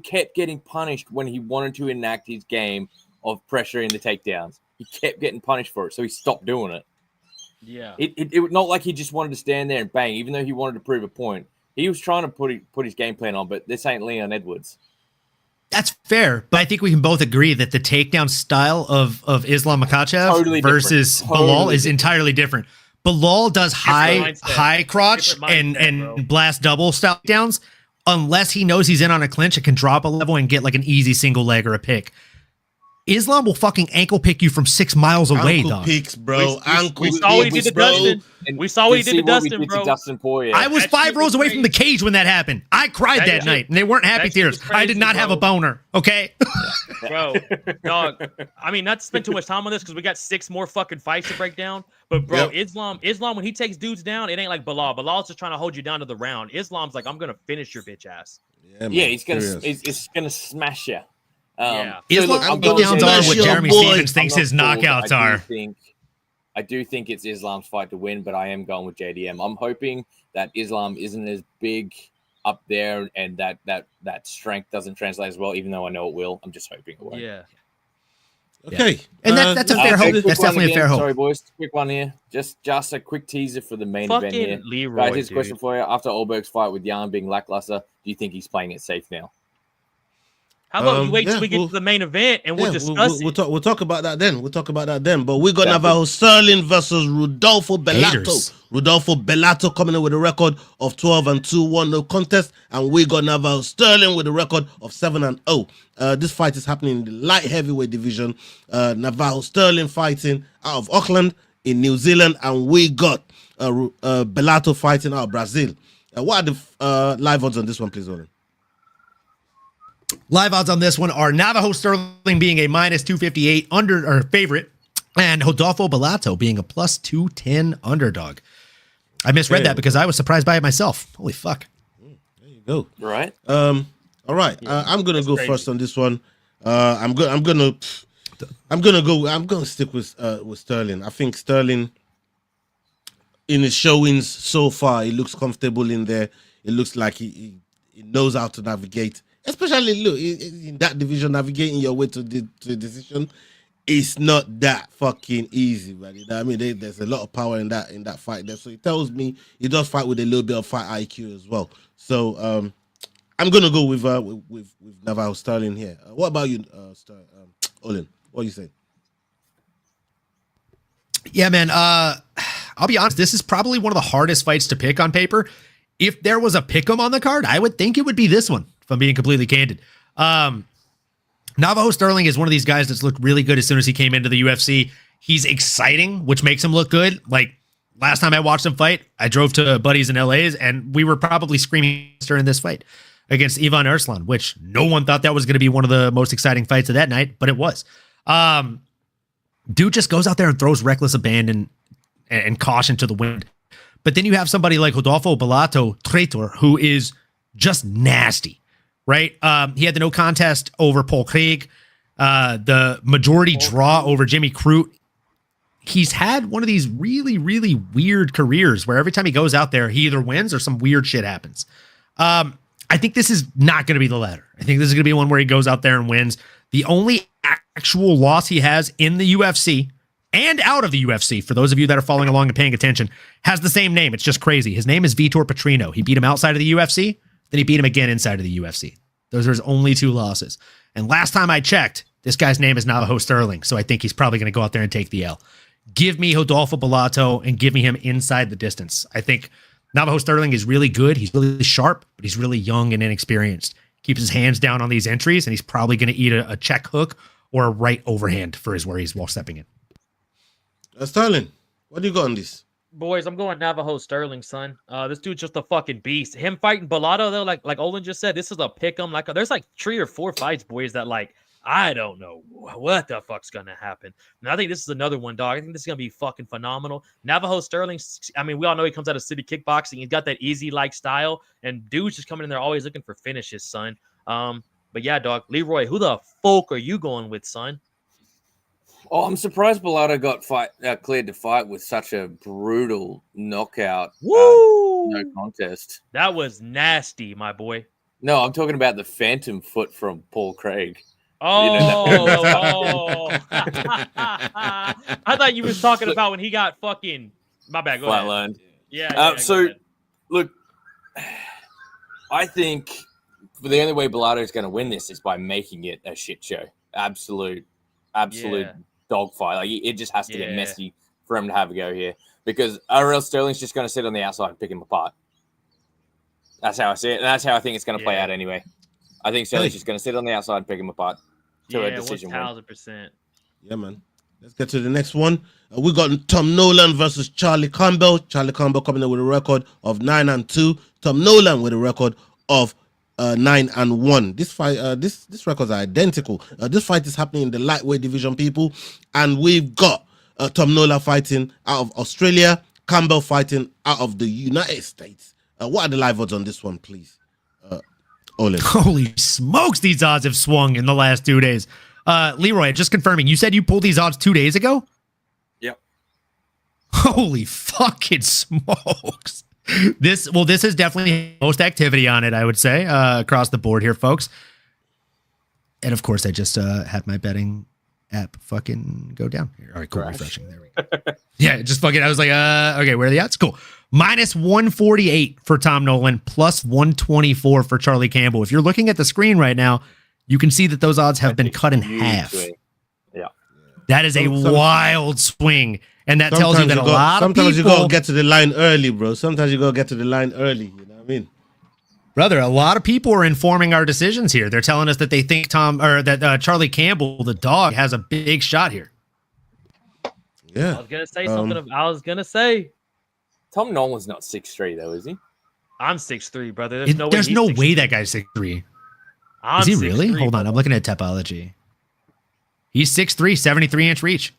kept getting punished when he wanted to enact his game of pressuring the takedowns. He kept getting punished for it, so he stopped doing it. Yeah. It was not like he just wanted to stand there and bang, even though he wanted to prove a point. He was trying to put his game plan on, but this ain't Leon Edwards. That's fair, but I think we can both agree that the takedown style of Islam Makhachev versus Bilal is entirely different. Bilal does high crotch and blast double style downs unless he knows he's in on a clinch and can drop a level and get like an easy single leg or a pick. Islam will fucking ankle pick you from 6 miles away, Ankle dog. picks, bro. We saw what he did to Dustin. We saw what he did to Dustin, bro. I was 5 rows away from the cage when that happened. I cried that night, and they weren't happy tears. I did not have a boner, okay? Bro, dog. I mean, not to spend too much time on this because we got 6 more fucking fights to break down. But bro, Islam, when he takes dudes down, it ain't like Bilal. Bilal's just trying to hold you down to the round. Islam's like, I'm gonna finish your bitch ass. Yeah, he's gonna smash you. Islam takedowns are what Jeremy Stevens thinks his knockouts are. I do think it's Islam's fight to win, but I am going with JDM. I'm hoping that Islam isn't as big up there and that strength doesn't translate as well, even though I know it will. I'm just hoping it will. Yeah. Okay. And that's a fair hope. That's definitely a fair hope. Sorry, boys. Quick one here. Just a quick teaser for the main event here. Leroy, Guys, here's a question for you. After Ulberg's fight with Jan being lackluster, do you think he's playing it safe now? How about you wait till we get to the main event and we'll discuss it? We'll talk about that then. But we got Navarro Sterling versus Rodolfo Bellato. Rodolfo Bellato coming in with a record of 12-2, won no contest, and we got Navarro Sterling with a record of 7-0. This fight is happening in the light heavyweight division. Navarro Sterling fighting out of Auckland in New Zealand, and we got Bellato fighting out of Brazil. What are the live odds on this one, please, Olin? Live odds on this one are Navajo Sterling being a -258 favorite, and Rodolfo Bellato being a +210 underdog. I misread that because I was surprised by it myself. Holy fuck! There you go. Right. All right. I'm gonna go first on this one. I'm gonna stick with Sterling. I think Sterling, in his showings so far, he looks comfortable in there. It looks like he knows how to navigate. Especially, look, in that division, navigating your way to the decision, it's not that fucking easy, man. You know what I mean? There's a lot of power in that fight there. So it tells me he does fight with a little bit of fight IQ as well. So I'm gonna go with Navarro Sterling here. What about you, Olin? What are you saying? Yeah, man. I'll be honest. This is probably one of the hardest fights to pick on paper. If there was a pick'em on the card, I would think it would be this one, if I'm being completely candid. Navajo Sterling is one of these guys that's looked really good as soon as he came into the UFC. He's exciting, which makes him look good. Like, last time I watched him fight, I drove to buddies in LA's, and we were probably screaming during this fight against Ivan Arslan, which no one thought that was going to be one of the most exciting fights of that night, but it was. Dude just goes out there and throws reckless abandon and caution to the wind. But then you have somebody like Rodolfo Bellato, traitor, who is just nasty, right? He had the no contest over Paul Craig, the majority draw over Jimmy Crute. He's had one of these really, really weird careers where every time he goes out there, he either wins or some weird shit happens. I think this is not going to be the latter. I think this is going to be one where he goes out there and wins. The only actual loss he has in the UFC and out of the UFC, for those of you that are following along and paying attention, has the same name. It's just crazy. His name is Vitor Petrino. He beat him outside of the UFC, then he beat him again inside of the UFC. Those are his only 2 losses. And last time I checked, this guy's name is Navajo Sterling, so I think he's probably going to go out there and take the L. Give me Rodolfo Bellato and give me him inside the distance. I think Navajo Sterling is really good. He's really sharp, but he's really young and inexperienced. Keeps his hands down on these entries, and he's probably going to eat a check hook or a right overhand for his worries while stepping in. Sterling, what do you got on this? Boys, I'm going Navajo Sterling, son. This dude's just a fucking beast. Him fighting Bellotto, though, like Olin just said, this is a pick 'em. Like, there's like 3 or 4 fights, boys, that like I don't know what the fuck's gonna happen. And I think this is another one, dog. I think this is gonna be fucking phenomenal. Navajo Sterling. I mean, we all know he comes out of city kickboxing. He's got that easy like style, and dude's just coming in there always looking for finishes, son. But yeah, dog, Leroy, who the fuck are you going with, son? Oh, I'm surprised Bellotto got cleared to fight with such a brutal knockout. Woo! No contest. That was nasty, my boy. No, I'm talking about the phantom foot from Paul Craig. Oh, I thought you was talking about when he got fucking. My bad. Go ahead. Flatlined. Yeah. So, look, I think the only way Bellotto is going to win this is by making it a shit show. Absolute dogfight. Like it just has to get messy for him to have a go here, because RL Sterling's just going to sit on the outside and pick him apart. That's how I see it, and that's how I think it's going to play out anyway. I think Sterling's just going to sit on the outside and pick him apart to a decision win. 1,000%. Yeah, man. Let's get to the next one. We got Tom Nolan versus Charlie Campbell. Charlie Campbell coming in with a record of 9-2. Tom Nolan with a record of 9-1. This fight, this records are identical. This fight is happening in the lightweight division, people, and we've got Tom Nolan fighting out of Australia, Campbell fighting out of the United States. What are the live odds on this one, please? Olin. Holy smokes, these odds have swung in the last 2 days. Leroy, just confirming, you said you pulled these odds 2 days ago? Yep. Holy fucking smokes. This is definitely most activity on it, I would say, across the board here, folks. And of course, I just had my betting app fucking go down here. All right, cool. Refreshing. There we go. Yeah, just fucking, I was like, okay, where are the odds? Cool. Minus 148 for Tom Nolan, plus 124 for Charlie Campbell. If you're looking at the screen right now, you can see that those odds have been cut in half. Yeah. That is a wild swing. And that tells you that a lot of people... Sometimes you got to get to the line early, bro. Sometimes you got to get to the line early. You know what I mean? Brother, a lot of people are informing our decisions here. They're telling us that they think Charlie Campbell, the dog, has a big shot here. Yeah. I was going to say something. I was going to say... Tom Nolan's not 6'3", though, is he? I'm 6'3", brother. There's no way that guy's 6'3". Is he really? Hold on. I'm looking at Topology. He's 6'3", 73-inch reach.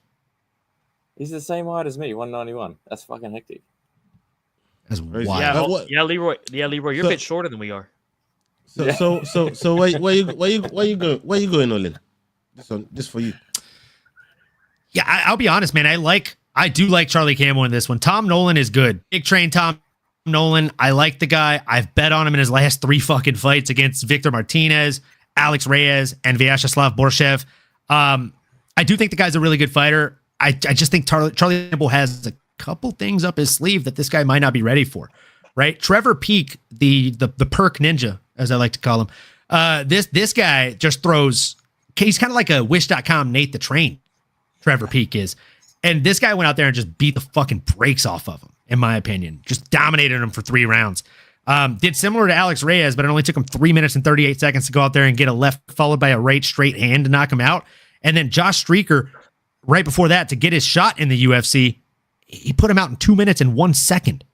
He's the same height as me, 191. That's fucking hectic. That's wild. Yeah, Leroy. Yeah, Leroy. You're a bit shorter than we are. So where you going, Olin? This for you. Yeah, I'll be honest, man. I do like Charlie Campbell in this one. Tom Nolan is good. Big train Tom Nolan. I like the guy. I've bet on him in his last 3 fucking fights against Victor Martinez, Alex Reyes, and Vyacheslav Borshev. I do think the guy's a really good fighter. I just think Charlie Campbell has a couple things up his sleeve that this guy might not be ready for, right? Trevor Peek, the perk ninja, as I like to call him. This guy just throws. He's kind of like a Wish.com Nate the Train. Trevor Peek is. And this guy went out there and just beat the fucking brakes off of him, in my opinion. Just dominated him for 3 rounds. Did similar to Alex Reyes, but it only took him 3 minutes and 38 seconds to go out there and get a left followed by a right straight hand to knock him out. And then Josh Streaker, right before that, to get his shot in the UFC, he put him out in 2 minutes and 1 second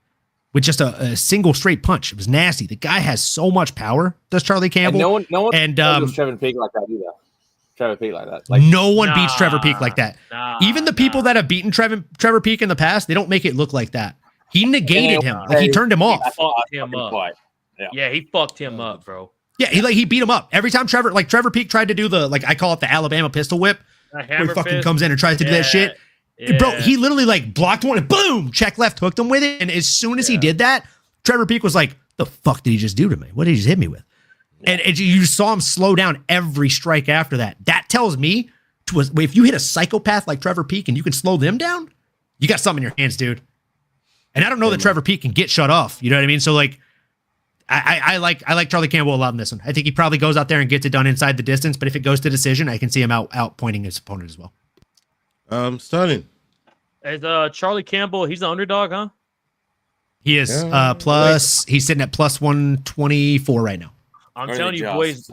with just a single straight punch. It was nasty. The guy has so much power, does Charlie Campbell. And no one does Trevor Peek like that either. Trevor Peek like that. Like, no one beats Trevor Peek like that. Even the people that have beaten Trevor Peek in the past, they don't make it look like that. He negated him. Like, he turned him off. Yeah, he fucked him up, bro. Yeah, he beat him up. Every time Trevor Peek tried to do the, like, I call it the Alabama pistol whip, where he fucking comes in and tries to do that shit. Yeah. Bro, he literally like blocked one and boom, check left, hooked him with it. And as soon as he did that, Trevor Peek was like, the fuck did he just do to me? What did he just hit me with? And you saw him slow down every strike after that. That tells me, if you hit a psychopath like Trevor Peek and you can slow them down, you got something in your hands, dude. And I don't know that Trevor Peek can get shut off. You know what I mean? So like, I like Charlie Campbell a lot in this one. I think he probably goes out there and gets it done inside the distance. But if it goes to decision, I can see him out pointing his opponent as well. Sterling. Is Charlie Campbell? He's the underdog, huh? He is plus. He's sitting at plus 124 right now. I'm telling you, boys.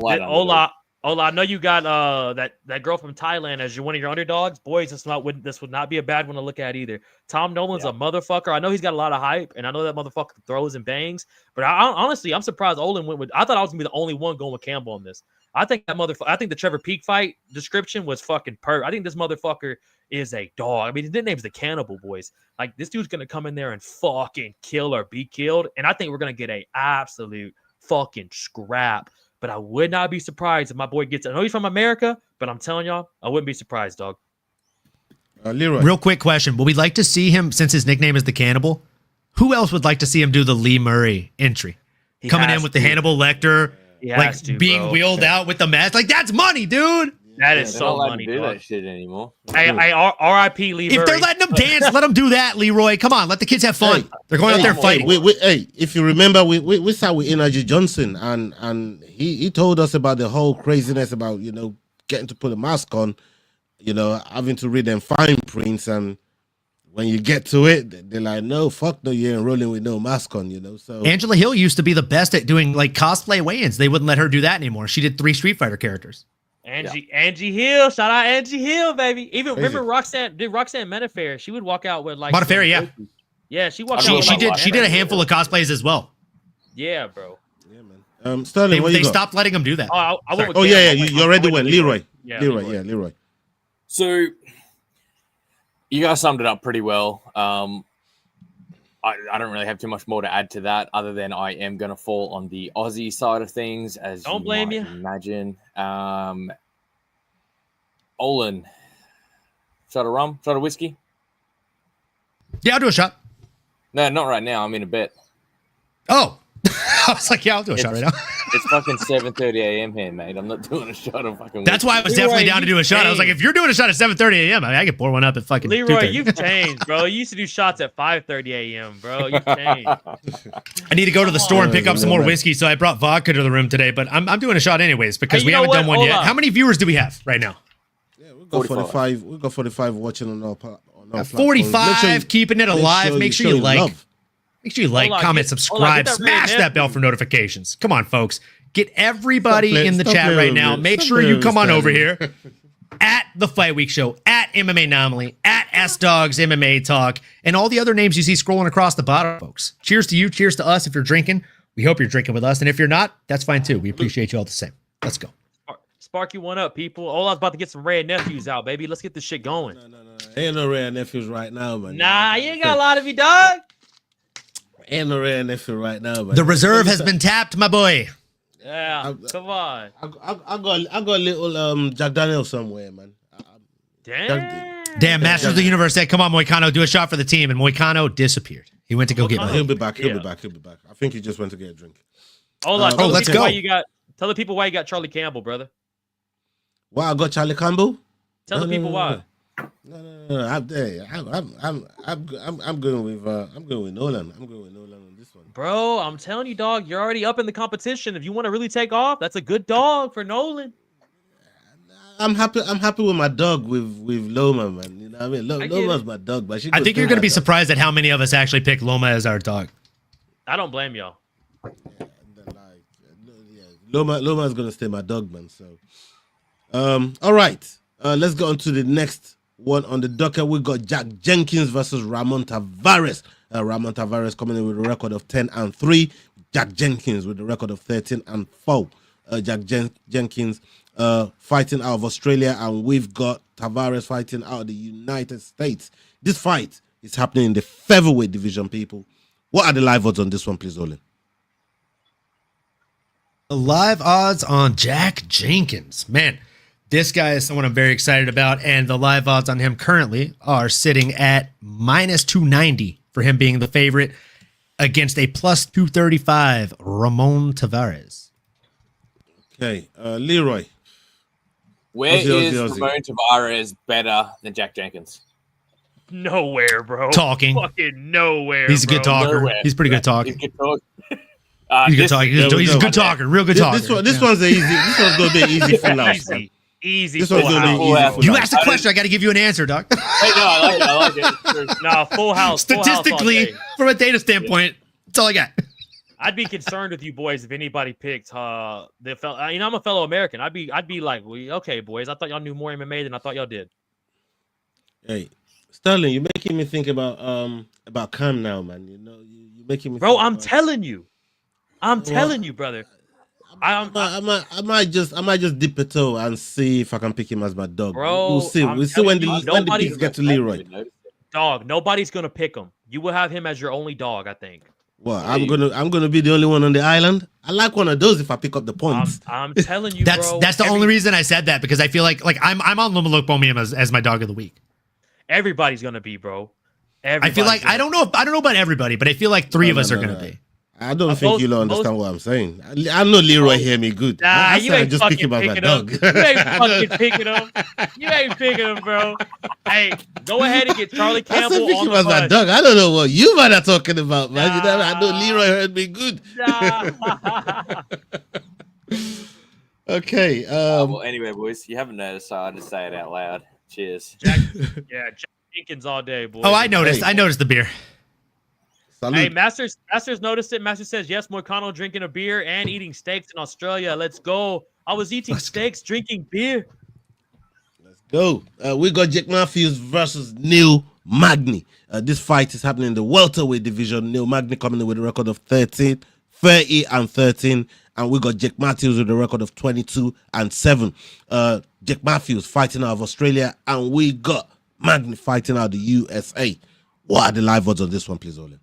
Ola, I know you got that girl from Thailand as one of your underdogs. Boys, this would not be a bad one to look at either. Tom Nolan's a motherfucker. I know he's got a lot of hype, and I know that motherfucker throws and bangs. But honestly, I'm surprised Olin went with. I thought I was gonna be the only one going with Campbell on this. I think I think the Trevor Peak fight description was fucking I think this motherfucker is a dog. I mean, his name's the Cannibal, boys. Like, this dude's gonna come in there and fucking kill or be killed, and I think we're gonna get a absolute fucking scrap. But I would not be surprised if my boy gets it. I know he's from America, but I'm telling y'all, I wouldn't be surprised, dog. Leroy. Real quick question. Would we like to see him, since his nickname is the Cannibal, who else would like to see him do the Lee Murray entry? Coming in with the Hannibal Lecter, being wheeled out with the mask. Like, that's money, dude. That is so money, do dog. that shit anymore. Hey, R.I.P. Lee Murray. If they're letting them dance, let them do that, Leroy. Come on, let the kids have fun. They're going out there fighting. If you remember, we sat with Energy Johnson, and he told us about the whole craziness about, getting to put a mask on, having to read them fine prints, and when you get to it, they're like, no, fuck no, you ain't rolling with no mask on, So Angela Hill used to be the best at doing like cosplay weigh-ins. They wouldn't let her do that anymore. She did 3 Street Fighter characters. Angie Hill, shout out Angie Hill, baby. Even remember Roxanne Metafair. She would walk out with like Metafair, yeah. She walked out. She did a handful of cosplays as well. Yeah, bro. Yeah, man. Sterling, they stopped letting him do that. I went with you already went. Leroy. Leroy. So you guys summed it up pretty well. I don't really have too much more to add to that, other than I am going to fall on the Aussie side of things, as don't blame you. Imagine. Olin, shot of rum, shot of whiskey. Yeah, I'll do a shot. No, not right now. I'm in a bet. Oh, I was like, yeah, I'll do a shot right now. It's fucking 7:30 a.m. here, mate. I'm not doing a shot of fucking. That's why I was definitely down to do a shot. I was like, if you're doing a shot at 7:30 a.m., I can pour one up at fucking. Leroy, 2:30. you've changed, bro. You used to do shots at 5:30 a.m., bro. You've changed. I need to go to the store and pick up some more whiskey, so I brought vodka to the room today. But I'm doing a shot anyways because we haven't done one yet. How many viewers do we have right now? Yeah, we've got 45. We've got 45 watching on our 45, keeping it alive. Make sure you like. Make sure you like, comment, subscribe, smash that bell for notifications. Come on, folks. Get everybody in the chat right now. Make sure you come on over here at The Fight Week Show, at MMANomaly, at S-Dogs MMA Talk, and all the other names you see scrolling across the bottom, folks. Cheers to you. Cheers to us if you're drinking. We hope you're drinking with us. And if you're not, that's fine too. We appreciate you all the same. Let's go. Spark you one up, people. Ola's about to get some Rare Nephews out, baby. Let's get this shit going. No. Ain't no Rare Nephews right now, man. Nah, you ain't got a lot of you, dog. Ain't no Rare Nephew right now, man. The reserve has been tapped, my boy. Yeah, come on. I got a little Jack Daniels somewhere, man. Damn, Masters of the Universe said, come on, Moicano, do a shot for the team. And Moicano disappeared. He went to go get one. He'll be back. He'll be back. I think he just went to get a drink. Let's go. Tell the people why you got Charlie Campbell, brother. Why I got Charlie Campbell? Tell the people why. No. I'm going with Nolan. I'm going with Nolan on this one. Bro, I'm telling you, dog, you're already up in the competition. If you want to really take off, that's a good dog for Nolan. I'm happy with my dog with Loma, man. You know what I mean? Loma's my dog, but I think you're going to be surprised at how many of us actually pick Loma as our dog. I don't blame y'all. Loma's going to stay my dog, man. So, all right. Let's go on to the next one on the docket. We got Jack Jenkins versus Ramon Tavares. Ramon Tavares coming in with a record of 10-3. Jack Jenkins with a record of 13-4. Jack Jenkins fighting out of Australia, and we've got Tavares fighting out of the United States. This fight is happening in the featherweight division, people. What are the live odds on this one, please, Olin? The live odds on Jack Jenkins. Man, this guy is someone I'm very excited about, and the live odds on him currently are sitting at -290 for him being the favorite against a +235 Ramon Tavares. Okay, Leroy. Where is Ramon Tavares better than Jack Jenkins? Nowhere, bro. Talking. Fucking nowhere. He's a good talker. Nowhere. He's pretty good talking. He's a good talker. He's a good talker. Real good talker. This one's easy. This one's gonna be easy for now. Easy. This one's gonna be easy. You asked a question. I got to give you an answer, Doc. Hey, no, I like it. Nah, full house. Statistically, from a data standpoint, that's all I got. I'd be concerned with you boys if anybody picked the fellow. You know, I'm a fellow American. I'd be like, okay, boys. I thought y'all knew more MMA than I thought y'all did. Hey, Sterling, you're making me think about Cam now, man. You know, you're making me. Bro, think I'm about... telling you, telling you, brother. I might just dip a toe and see if I can pick him as my dog. Bro, we'll see. We'll see when the picks get to Leroy. Dog, nobody's gonna pick him. You will have him as your only dog, I think. Well, I'm gonna be the only one on the island. I like one of those if I pick up the points. I'm telling you, that's bro. That's the only reason I said that, because I feel like I'm on Lumalook as my dog of the week. Everybody's gonna be, bro. I feel like I don't know about everybody, but I feel like three of us are gonna be. I don't think you'll understand what I'm saying. I know Leroy hear me good. Nah, you ain't just pick him as my dog. You ain't fucking picking him. You ain't picking him, bro. Hey, go ahead and get Charlie Campbell I said pick on him the as my bus. dog. I don't know what you might are talking about, man. You know, I know Leroy heard me good. Okay. Well, anyway, boys, you haven't noticed, so I'll just say it out loud. Cheers. Jack Jenkins all day, boys. Oh, I noticed. I noticed the beer. Salute. Hey, Masters noticed it. Master says, yes, Moicano drinking a beer and eating steaks in Australia. Let's go. I was eating steaks, drinking beer. Let's go. We got Jake Matthews versus Neil Magny. This fight is happening in the welterweight division. Neil Magny coming in with a record of 30 and 13. And we got Jake Matthews with a record of 22-7. Jake Matthews fighting out of Australia. And we got Magny fighting out of the USA. What are the live odds on this one, please, Olin?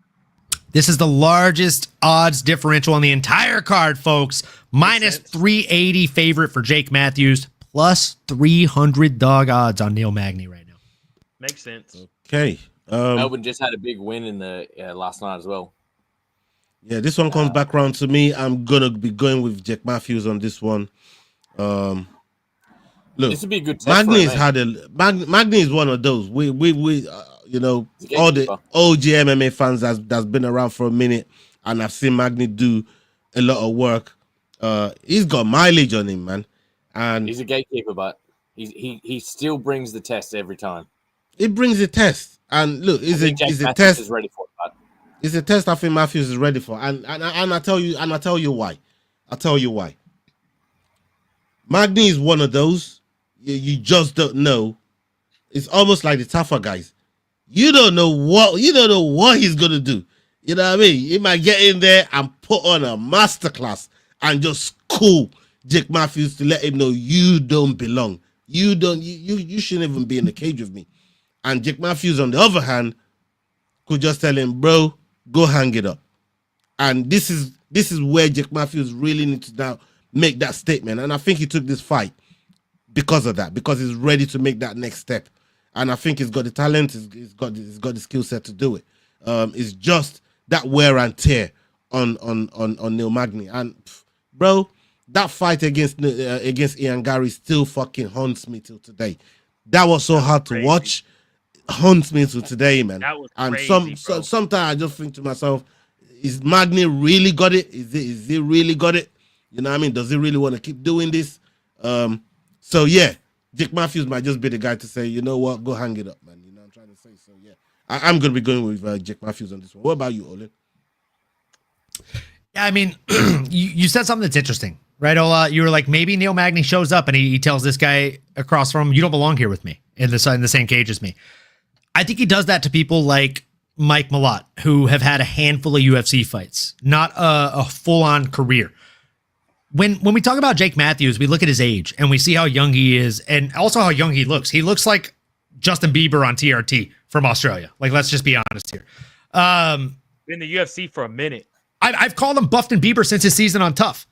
This is the largest odds differential on the entire card, folks. Minus 380 favorite for Jake Matthews, plus 300 dog odds on Neil Magny right now. Makes sense. Okay. Melbourne just had a big win in the last night as well. Yeah, this one comes back round to me. I'm gonna be going with Jake Matthews on this one. Look, this would be a good test. Magny is one of those. We you know, all the OG MMA fans that's been around for a minute, and I've seen Magny do a lot of work. He's got mileage on him, man, and he's a gatekeeper, but he still brings the test every time. He brings the test, and look, is a test. Is ready for it, but it's a test I think Matthews is ready for, and I tell you why. I'll tell you why. Magny is one of those you just don't know. It's almost like the tougher guys. You don't know what he's gonna do. You know what I mean? He might get in there and put on a masterclass and just school Jake Matthews to let him know you don't belong. You shouldn't even be in the cage with me. And Jake Matthews, on the other hand, could just tell him, bro, go hang it up. And this is where Jake Matthews really needs to now make that statement. And I think he took this fight because of that, because he's ready to make that next step. And I think he's got the talent, he's got the skill set to do it. It's just that wear and tear on Neil Magny. And bro, that fight against Ian Gary still fucking haunts me till today. That was so hard to watch. Haunts me till today, man. That was and crazy, sometimes I just think to myself, is Magny really got it? Is he really got it? You know what I mean? Does he really want to keep doing this? So yeah. Jake Matthews might just be the guy to say, you know what, go hang it up, man. You know what I'm trying to say? So, yeah, I'm going to be going with Jake Matthews on this one. What about you, Olin? Yeah, I mean, you said something that's interesting, right, Ola? You were like, maybe Neil Magny shows up and he tells this guy across from him, you don't belong here with me in the same cage as me. I think he does that to people like Mike Malott, who have had a handful of UFC fights, not a full-on career. When we talk about Jake Matthews, we look at his age and we see how young he is and also how young he looks. He looks like Justin Bieber on TRT from Australia. Like, let's just be honest here. Been in the UFC for a minute. I've called him Buffed and Bieber since his season on Tough,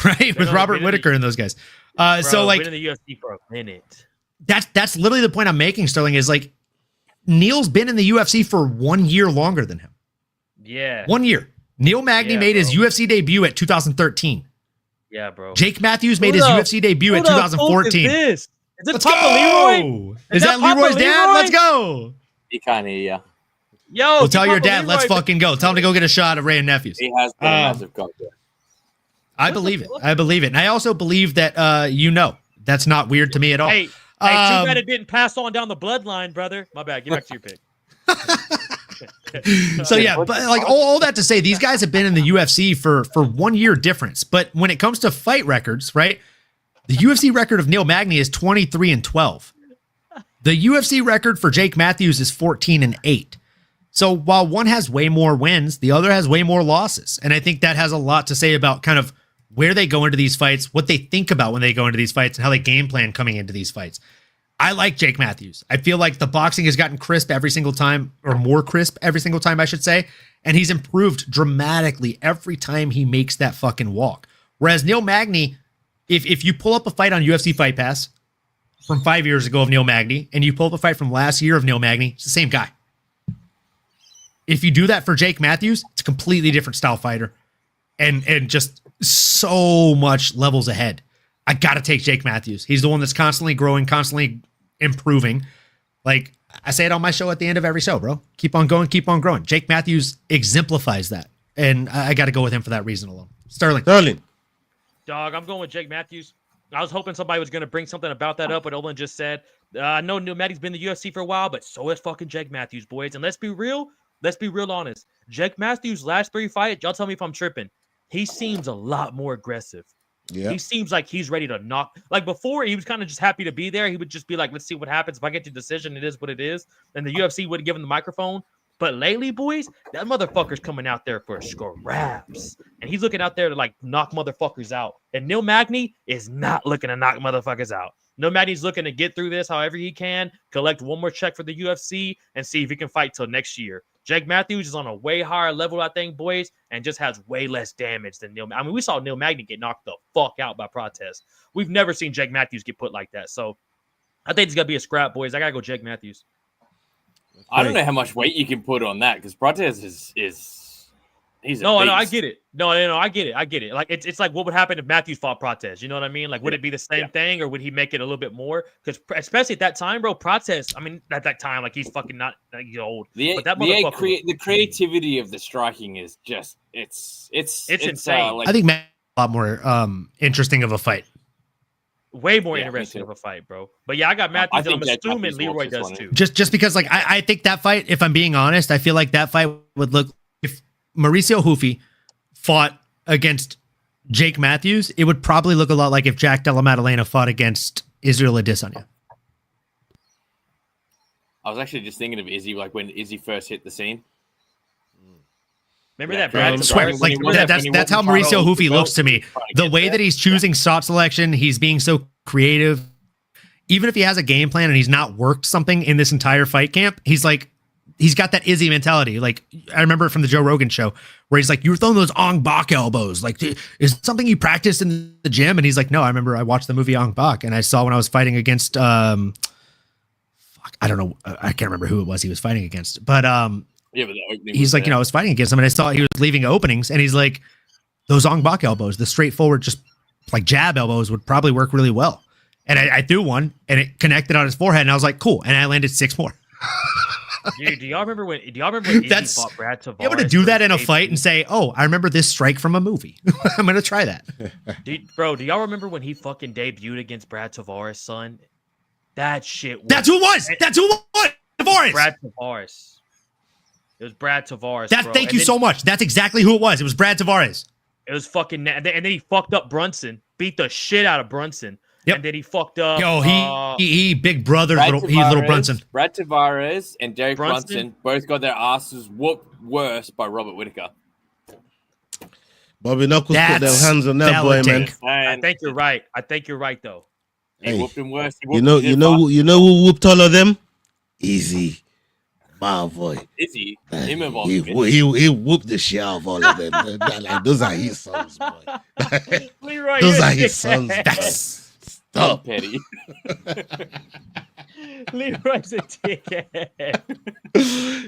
right? With Robert Whitaker and those guys. So like, been in the UFC for a minute. That's literally the point I'm making, Sterling, is like Neil's been in the UFC for 1 year longer than him. Yeah. 1 year. Neil Magny made his UFC debut at 2013. Yeah, bro. Jake Matthews made his UFC debut at 2014. Is this? Is it Let's Papa go! Leroy? Is that Leroy's dad? Let's go. He can't hear you. Yo, well, tell your dad, Leroy. let's fucking go. Tell him to go get a shot of Ray and Nephews. He has got a massive cock there. I believe it. I believe it. And I also believe that, that's not weird to me at all. Hey, too bad it didn't pass on down the bloodline, brother. My bad. Get back to your pick. So yeah, but like all that to say, these guys have been in the UFC for 1 year difference. But when it comes to fight records, right? The UFC record of Neil Magny is 23-12. The UFC record for Jake Matthews is 14-8. So while one has way more wins, the other has way more losses. And I think that has a lot to say about kind of where they go into these fights, what they think about when they go into these fights, and how they game plan coming into these fights. I like Jake Matthews. I feel like the boxing has gotten crisp every single time, or more crisp every single time, I should say. And he's improved dramatically every time he makes that fucking walk. Whereas Neil Magny, if you pull up a fight on UFC Fight Pass from 5 years ago of Neil Magny, and you pull up a fight from last year of Neil Magny, it's the same guy. If you do that for Jake Matthews, it's a completely different style fighter. And just so much levels ahead. I got to take Jake Matthews. He's the one that's constantly growing, constantly improving. Like I say it on my show at the end of every show, bro. Keep on going, keep on growing. Jake Matthews exemplifies that. And I got to go with him for that reason alone. Sterling. Dog, I'm going with Jake Matthews. I was hoping somebody was going to bring something about that up, but Olin just said, I know Neil Magny's been in the UFC for a while, but so is fucking Jake Matthews, boys. And let's be real honest. Jake Matthews' last 3 fights, y'all tell me if I'm tripping, he seems a lot more aggressive. Yeah. He seems like he's ready to knock. Like before, he was kind of just happy to be there. He would just be like, let's see what happens. If I get the decision, it is what it is. And the UFC wouldn't give him the microphone. But lately, boys, that motherfucker's coming out there for scraps. And he's looking out there to like knock motherfuckers out. And Neil Magny is not looking to knock motherfuckers out. Neil Magny's looking to get through this however he can, collect one more check for the UFC, and see if he can fight till next year. Jake Matthews is on a way higher level, I think, boys, and just has way less damage than Neil. I mean, we saw Neil Magny get knocked the fuck out by Protest. We've never seen Jake Matthews get put like that. So I think it's going to be a scrap, boys. I got to go Jake Matthews. I don't know how much weight you can put on that because Protest is he's no, I get it. No, I get it. Like it's like what would happen if Matthews fought Protest? You know what I mean? Like would it be the same thing or would he make it a little bit more? Because especially at that time, bro, Protest. I mean, at that time, like he's fucking not like, he's old. But that the creativity of the striking is just it's insane. I think Matt's a lot more interesting of a fight. Way more interesting of a fight, bro. But yeah, I got Matthews. I'm assuming Leroy does too. Just because, like, I think that fight, if I'm being honest, I feel like that fight would look, if Mauricio Hufi fought against Jake Matthews, it would probably look a lot like if Jack Della Maddalena fought against Israel Adesanya. I was actually just thinking of Izzy, like when Izzy first hit the scene. Remember that, Brad? Swear, like that's how Mauricio Hufi looks to me. The way that he's choosing shot selection, he's being so creative. Even if he has a game plan and he's not worked something in this entire fight camp, he's got that Izzy mentality. Like I remember it from the Joe Rogan show where he's like, "You were throwing those Ong Bak elbows. Like, is something you practiced in the gym?" And he's like, "No, I remember I watched the movie Ong Bak and I saw when I was fighting against I don't know, I can't remember who it was he was fighting against, but he's like, I was fighting against him and I saw he was leaving openings and he's like, those Ong Bak elbows, the straightforward, just like jab elbows would probably work really well. And I threw one and it connected on his forehead and I was like, cool. And I landed 6 more. Dude, do y'all remember when Izzy fought Brad Tavares? Able to do that in a fight and say, oh, I remember this strike from a movie. I'm going to try that. Bro, do y'all remember when he fucking debuted against Brad Tavares, son? That shit was... That's who it was! That's who it was! Tavares! Brad Tavares. It was Brad Tavares, bro. Thank you so much. That's exactly who it was. It was Brad Tavares. It was fucking... And then he fucked up Brunson. Beat the shit out of Brunson. Yep. And then he fucked up... he big brother, little Brunson. Brad Tavares and Derek Brunson both got their asses whooped worse by Robert Whittaker. Bobby Knuckles put their hands on that boy, man. I think you're right. Though. He whooped him worse. You know who whooped all of them? Izzy. My boy. Izzy. He whooped the shit out of all of them. Like, those are his sons, boy. Leroy, those are his sons. Stop. Petty. Leroy's a dickhead.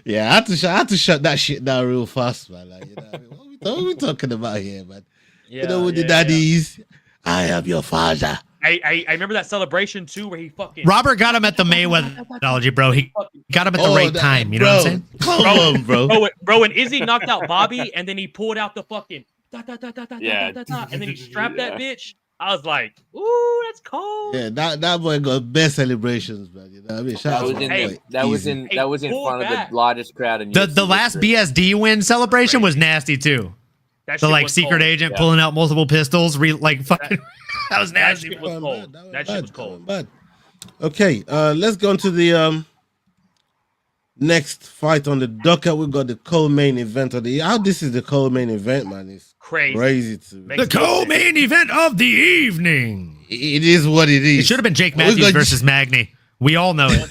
Yeah, I had to shut that shit down real fast, man. Like, you know what are we talking about here, man? Yeah, you know what the daddies? I am your father. I remember that celebration too where he fucking... Robert got him at the Mayweather analogy, bro. He got him at the right time. You know what I'm saying? Come on, bro. Bro, when Izzy knocked out Bobby and then he pulled out the fucking... and then he strapped that bitch. I was like, ooh, that's cold. Yeah, that boy got best celebrations, man. You know what I mean? Shout out to my boy. That was Easy. in front of the largest crowd in The last BSD win celebration was nasty too. That The shit like was secret cold. agent pulling out multiple pistols, like fucking. That was That nasty. shit was cold. That shit was cold. Bad. Okay, let's go on to the next fight on the docket. We got the co-main event of the year. How this is the co-main event, man? It's crazy to The co-main event of the evening. It is what it is. It should have been Jake Matthews versus Magny. We all know it.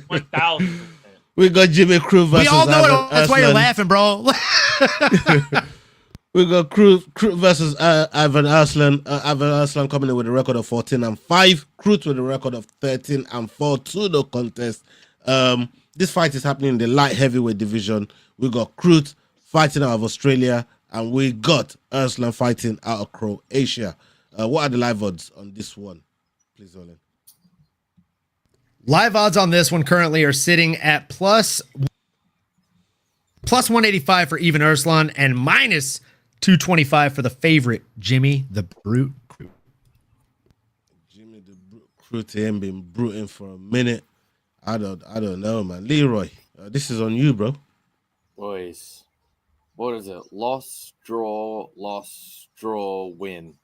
1,000. We got Jimmy Crew versus We all know Ivan it. That's why you're Arslan. laughing, bro. We got Crew versus Ivan Arslan. Ivan Arslan coming in with a record of 14-5. Crew with a record of 13-4. 2 no contest. This fight is happening in the light heavyweight division. We got Crew fighting out of Australia, and we got Arslan fighting out of Croatia. What are the live odds on this one? Please, Olin. Live odds on this one currently are sitting at plus 185 for even Arslan and minus 225 for the favorite Jimmy the Brute Crew. Jimmy the Brute Crew to him been bruting for a minute. I don't know, man. Leroy, this is on you, bro. Boys, what is it? Loss, draw, win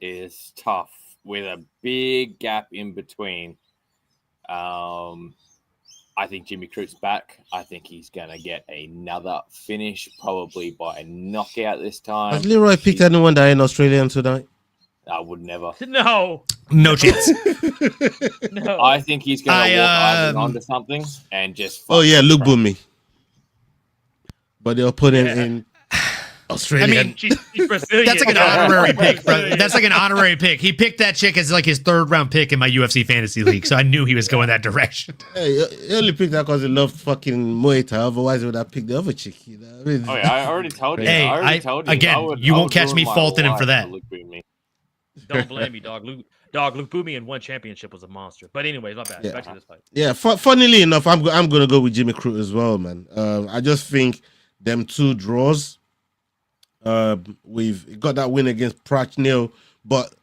is tough with a big gap in between. I think Jimmy Crute's back. I think he's going to get another finish, probably by a knockout this time. Has Leroy picked anyone that ain't Australian tonight? I would never. No chance. No. I think he's going to walk Ivan onto something and just. Oh yeah, Luke Boomy. But they'll put him in Australia. I mean, She's Brazilian. That's like an honorary pick, bro. That's like an honorary pick. He picked that chick as like his 3rd round pick in my UFC fantasy league, so I knew he was going that direction. Hey, he only picked that because he loved fucking Muay Thai. Otherwise, he would have picked the other chick. You know what I mean? Oh yeah, I already told you. Hey, I already told you. again, you won't catch me faulting him for that. Don't blame me, dog. Luke Boomy in one championship was a monster. But anyways, my bad. Yeah. Back to this fight. Yeah, funnily enough, I'm gonna go with Jimmy Crute as well, man. I just think them 2 draws. We've got that win against Prachnil, but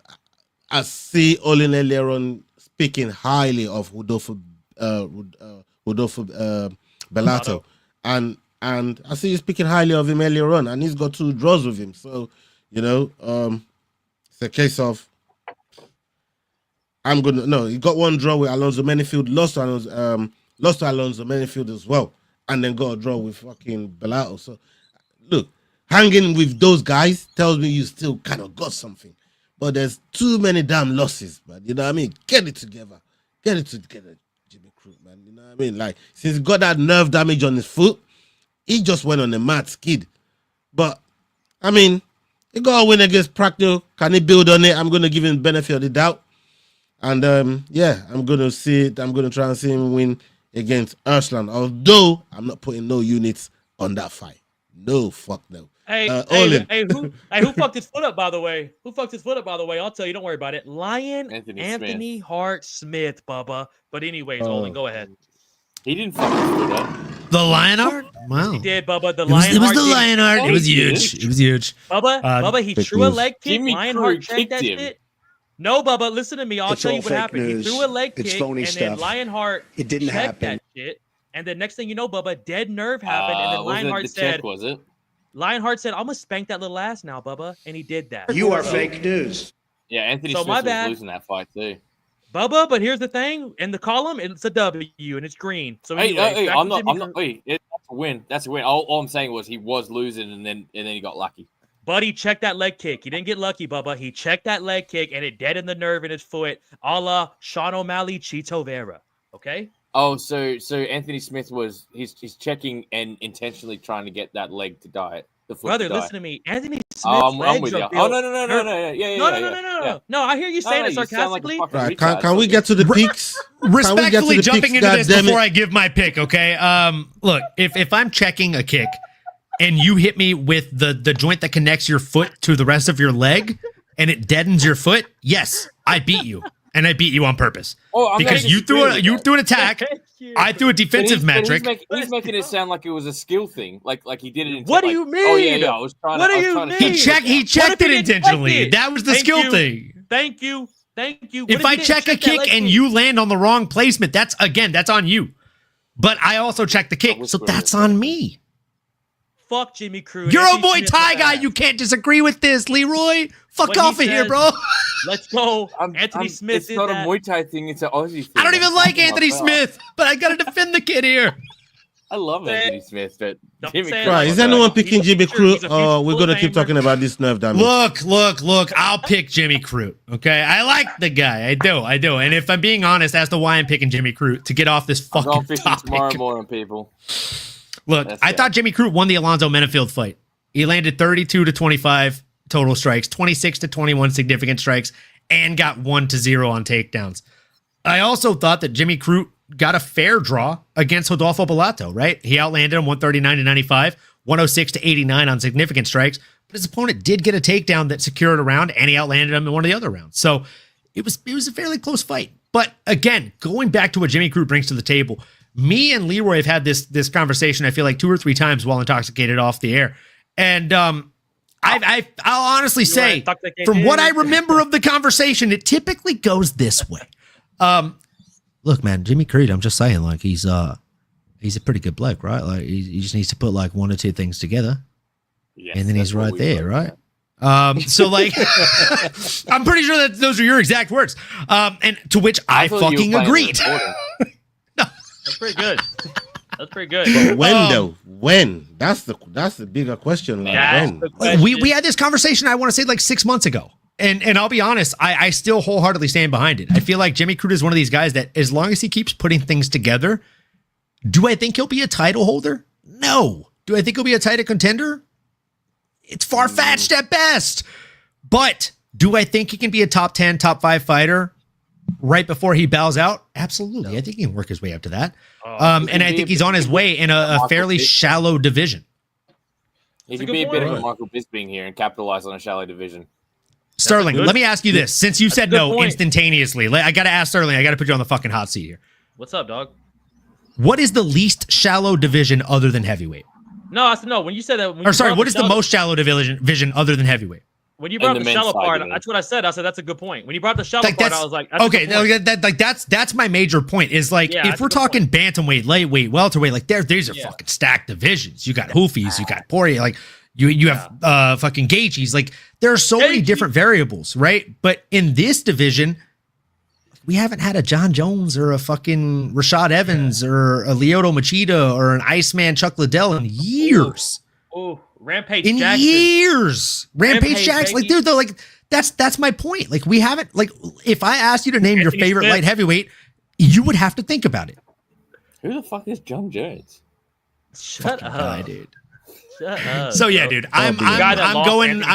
I see Olin earlier on speaking highly of Rodolfo Bellato, and I see you speaking highly of him earlier on, and he's got 2 draws with him. So you know, it's a case of he got 1 draw with Alonso Menifield, lost to Alonso Menifield as well, and then got a draw with fucking Bellato. So look, hanging with those guys tells me you still kind of got something, but there's too many damn losses, man. You know what I mean? Get it together, Jimmy Crute, man. You know what I mean? Like, since he got that nerve damage on his foot, he just went on a mad skid. But I mean, he got a win against Prachnil. Can he build on it? I'm gonna give him the benefit of the doubt. And I'm gonna see it. I'm gonna try and see him win against Arslan. Although I'm not putting no units on that fight. No, fuck no. Hey, who fucked his foot up, by the way? Who fucked his foot up, by the way? I'll tell you. Don't worry about it. Anthony Hart Smith, Bubba. But anyways, Olin, go ahead. He didn't fuck his foot up. The Lionheart? Wow. He did, Bubba. It was the Lionheart. It was huge. It was huge. Bubba, he threw a leg kick. Jimmy Lionheart Crute checked that kicked him. shit. No, Bubba, listen to me. I'll tell you what happened. news. He threw a leg It's kick, phony and stuff. then Lionheart It didn't checked happen. that shit. And then next thing you know, Bubba, dead nerve happened. And then Lionheart said, was it? Lionheart said, I'm going to spank that little ass now, Bubba. And he did that. You are fake news. Yeah, Anthony So Smith my was bad. losing that fight too. Bubba, but here's the thing. In the column, it's a W, and it's green. So Hey, anyways, back I'm to not. Jimmy Crute. Hey, that's a win. That's a win. All I'm saying was he was losing, and then he got lucky. But he checked that leg kick. He didn't get lucky, Bubba. He checked that leg kick, and it deadened the nerve in his foot, a la Sean O'Malley, Chito Vera. Okay? Oh, so Anthony Smith was he's checking and intentionally trying to get that leg to die. The foot Brother, to die. listen to me. Anthony Smith's I'm legs with you. are Oh built- no, yeah. No, I hear you saying it you sound like a sarcastically. fucking Right, retard. can we get to the picks? Respectfully jumping into this goddammit? before I give my pick, okay? Look, if I'm checking a kick and you hit me with the joint that connects your foot to the rest of your leg and it deadens your foot, yes, I beat you. And I beat you on purpose. Oh, I'm because not you threw disagreeing with an attack. I threw a defensive metric. He's making it sound like it was a skill thing, like he did it. What do like, you Oh mean? yeah. I was trying. What do I was you trying to mean? He checked What it if he didn't intentionally. check it? That was the Thank skill you. thing. Thank you. If I check a kick and you land on the wrong placement, that's on you. But I also check the kick, so that's on me. Fuck Jimmy Crute. You're a boy Thai guy. You can't disagree with this, Leroy. Fuck off of here, bro. Let's go. Anthony Smith. It's not a Muay Thai thing. It's an Aussie thing. I don't even like Anthony Smith, but I gotta defend the kid here. I love Anthony Smith, but Jimmy Crute. Right, is anyone picking Jimmy Crute? Or we're gonna keep talking about this nerve damage? Look. I'll pick Jimmy Crute. Okay, I like the guy. I do. And if I'm being honest as to why I'm picking Jimmy Crute to get off this fucking topic. Tomorrow morning, people. Look, I thought Jimmy Crute won the Alonzo Menafield fight. He landed 32 to 25 total strikes, 26 to 21 significant strikes, and got 1-0 on takedowns. I also thought that Jimmy Crute got a fair draw against Rodolfo Bellato, right? He outlanded him 139 to 95, 106 to 89 on significant strikes, but his opponent did get a takedown that secured a round, and he outlanded him in one of the other rounds. So it was a fairly close fight. But again, going back to what Jimmy Crute brings to the table, me and Leroy have had this conversation, I feel like 2 or 3 times while intoxicated off the air. And I'll honestly say, from what I remember of the conversation, it typically goes this way. Look, man, Jimmy Crute, I'm just saying, like, he's a pretty good bloke, right? Like, he just needs to put like 1 or 2 things together, and then he's right there, right? So like, I'm pretty sure that those are your exact words. And to which I fucking agreed. No, that's pretty good. That's pretty good. But when though? When? That's the bigger question. Like, when? We had this conversation, I want to say like 6 months ago. And I'll be honest, I still wholeheartedly stand behind it. I feel like Jimmy Crute is one of these guys that as long as he keeps putting things together, do I think he'll be a title holder? No. Do I think he'll be a title contender? It's far-fetched at best. But do I think he can be a top 10, top 5 fighter right before he bows out? Absolutely. I think he can work his way up to that. And I think he's on his way in a fairly shallow division. He could be a bit of a Michael Bisping here and capitalize on a shallow division. Sterling, let me ask you this. Since you said no instantaneously, I got to ask Sterling, I got to put you on the fucking hot seat here. What's up, dog? What is the least shallow division other than heavyweight? No, I said no. When you said that, what is the most shallow division other than heavyweight? When you brought up the shallow part, that's what I said. I said that's a good point. When you brought up the shallow part, I was like, that's my major point. Is like if we're talking bantamweight, lightweight, welterweight, like these are fucking stacked divisions. You got Hoofies, you got Poirier, like you have fucking Gaethjes. Like there are so many different variables, right? But in this division, we haven't had a John Jones or a fucking Rashad Evans or a Lyoto Machida or an Iceman Chuck Liddell in years. Oh, Rampage in Jackson. Years. Rampage Jackson. Like, dude, like that's my point. Like, we haven't, like, if I asked you to name your favorite light heavyweight, you would have to think about it. Who the fuck is John Jones? Shut up, guy, dude. Shut up. So yeah, dude, I'm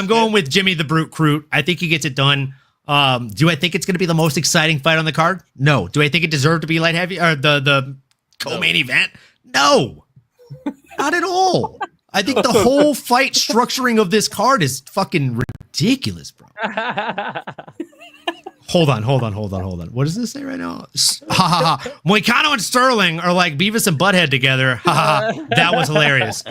going with Jimmy the Brute Crute. I think he gets it done. Do I think it's going to be the most exciting fight on the card? No. Do I think it deserved to be light heavy or the co-main event? No, not at all. I think the whole fight structuring of this card is fucking ridiculous, bro. Hold on. What does this say right now? Ha ha ha. Moicano and Sterling are like Beavis and Butthead together. Ha ha ha. That was hilarious.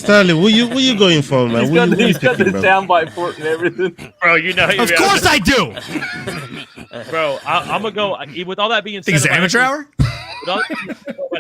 Sterling, what you going for, man? He's got the soundbite for it and everything. Bro, you know. Of course I do. Bro, I'm going to go. With all that being said. Think it's amateur hour? About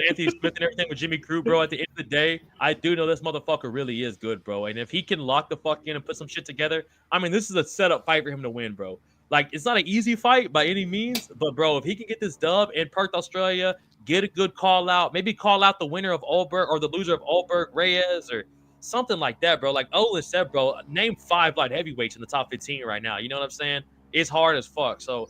Anthony Smith and everything with Jimmy Crute, bro, at the end of the day, I do know this motherfucker really is good, bro. And if he can lock the fuck in and put some shit together, I mean, this is a setup fight for him to win, bro. Like, it's not an easy fight by any means, but, bro, if he can get this dub in Perth, Australia, get a good call out, maybe call out the winner of Ulberg or the loser of Ulberg, Reyes, or something like that, bro. Like Olin said, bro, name 5 light heavyweights in the top 15 right now. You know what I'm saying? It's hard as fuck. So,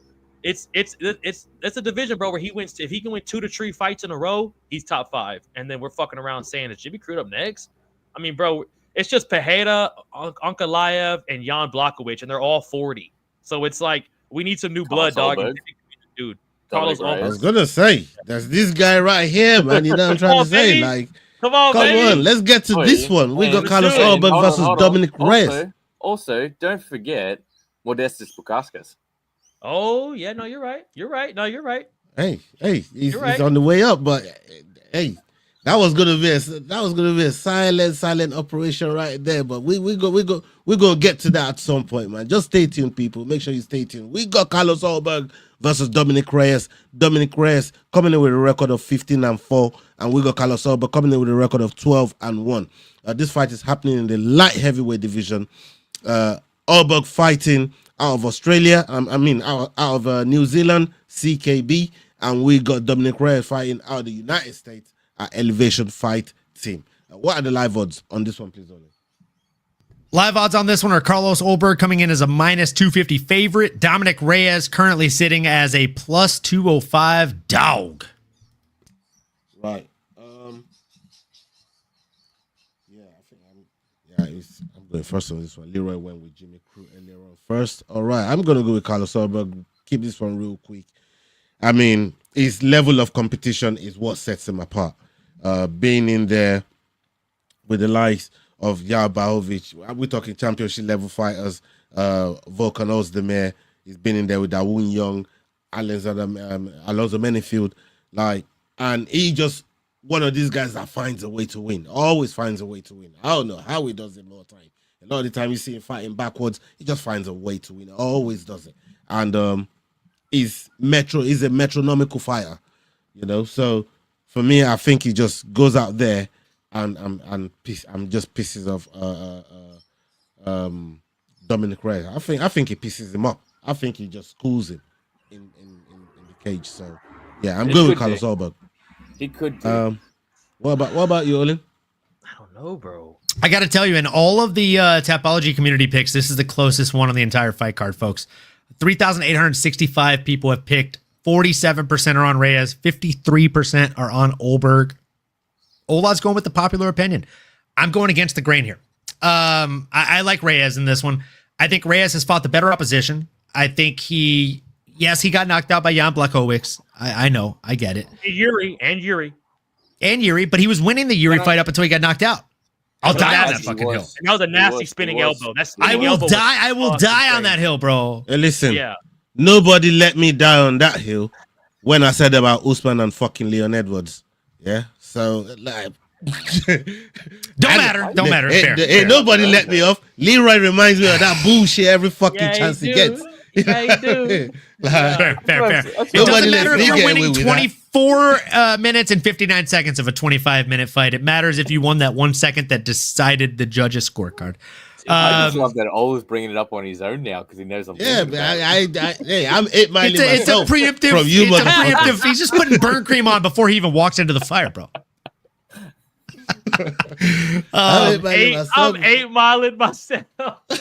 it's a division, bro, where he wins. If he can win 2 to 3 fights in a row, he's top 5. And then we're fucking around saying, is Jimmy Crute up next? I mean, bro, it's just Pereira, Ankalaev, and Jan Blachowicz, and they're all 40. So it's like we need some new blood, dog. Dude, Carlos Ulberg. I was gonna say, there's this guy right here, man. You know what I'm trying to say? Like, come on, let's get to this one. We got Carlos Ulberg versus Dominic Reyes. Also, don't forget Modestas Bukauskas. Oh, yeah, no, you're right. You're right. No, you're right. Hey, he's on the way up, but hey, That was gonna be a silent operation right there. But we're gonna get to that at some point, man. Just stay tuned, people. Make sure you stay tuned. We got Carlos Ulberg versus Dominic Reyes. Dominic Reyes coming in with a record of 15-4, and we got Carlos Ulberg coming in with a record of 12-1. This fight is happening in the light heavyweight division. Ulberg fighting out of Australia. Out of New Zealand, CKB, and we got Dominic Reyes fighting out of the United States at Elevation Fight Team. What are the live odds on this one, please, Oli? Live odds on this one are Carlos Ulberg coming in as a -250 favorite. Dominic Reyes currently sitting as a +205 dog. Right. I'm going first on this one. Leroy went with Jimmy Crew earlier on first. All right, I'm going to go with Carlos Ulberg. Keep this one real quick. I mean, his level of competition is what sets him apart. Being in there with the likes of Yabahovic, we're talking championship level fighters, Volkan Ozdemir, he's been in there with Dawun Young, Alonso Menifield, and he just one of these guys that finds a way to win, always finds a way to win. I don't know how he does it all the time. A lot of the time you see him fighting backwards, he just finds a way to win, always does it. And he's a metronomical fighter, so for me, I think he just goes out there and just pisses off Dominic Reyes. I think he pisses him up. I think he just schools him in the cage. So yeah, I'm going with Carlos Ulberg. He could do. What about you, Olin? I don't know, bro. I got to tell you, in all of the Tapology community picks, this is the closest one on the entire fight card, folks. 3,865 people have picked. 47% are on Reyes. 53% are on Ulberg. Ola's going with the popular opinion. I'm going against the grain here. I like Reyes in this one. I think Reyes has fought the better opposition. I think he got knocked out by Jan Blachowicz. I know, I get it. And Yuri, but he was winning the Yuri fight up until he got knocked out. I'll die on that fucking hill. And that was a nasty spinning elbow. I will die on that hill, bro. Hey, listen, nobody let me die on that hill when I said about Usman and fucking Leon Edwards. Yeah, so like, don't matter. Fair. Nobody let me off. Leroy reminds me of that bullshit every fucking chance he gets. Yeah, he do. Fair. It doesn't matter if you're winning 24 minutes and 59 seconds of a 25-minute fight. It matters if you won that 1 second that decided the judge's scorecard. I just love that Ola's bringing it up on his own now because he knows I'm. Yeah, but I'm 8 Mile myself. It's a preemptive. He's just putting burn cream on before he even walks into the fire, bro. I'm 8 Miling myself.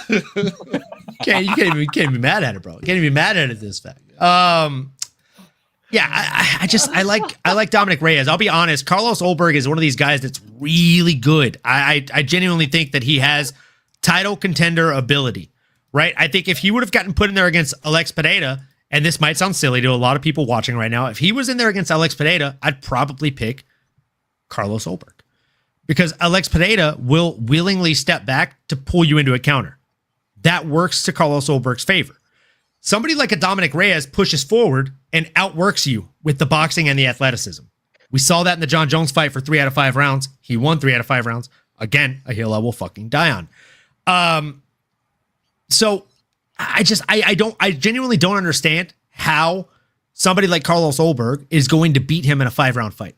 You can't even be mad at it, bro. You can't even be mad at it this fact. Yeah, I like Dominic Reyes. I'll be honest. Carlos Ulberg is one of these guys that's really good. I genuinely think that he has title contender ability, right? I think if he would have gotten put in there against Alex Pineda, and this might sound silly to a lot of people watching right now, if he was in there against Alex Pineda, I'd probably pick Carlos Ulberg. Because Alex Pineda will willingly step back to pull you into a counter. That works to Carlos Ulberg's favor. Somebody like a Dominic Reyes pushes forward and outworks you with the boxing and the athleticism. We saw that in the John Jones fight for 3 out of 5 rounds. He won 3 out of 5 rounds. Again, a hill I will fucking die on. So I genuinely don't understand how somebody like Carlos Ulberg is going to beat him in a 5-round fight.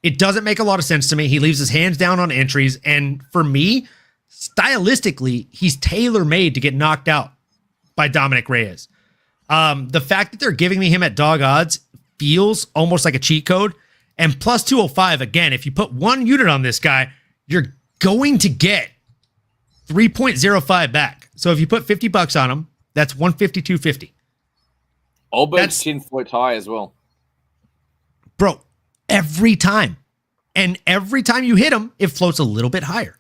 It doesn't make a lot of sense to me. He leaves his hands down on entries. And for me, stylistically, he's tailor-made to get knocked out by Dominic Reyes. The fact that they're giving me him at dog odds feels almost like a cheat code. And plus 205, again, if you put one unit on this guy, you're going to get 3.05 back. So if you put $50 on him, that's 152.50. Ulberg's chin floats high as well. Bro, every time. And every time you hit him, it floats a little bit higher.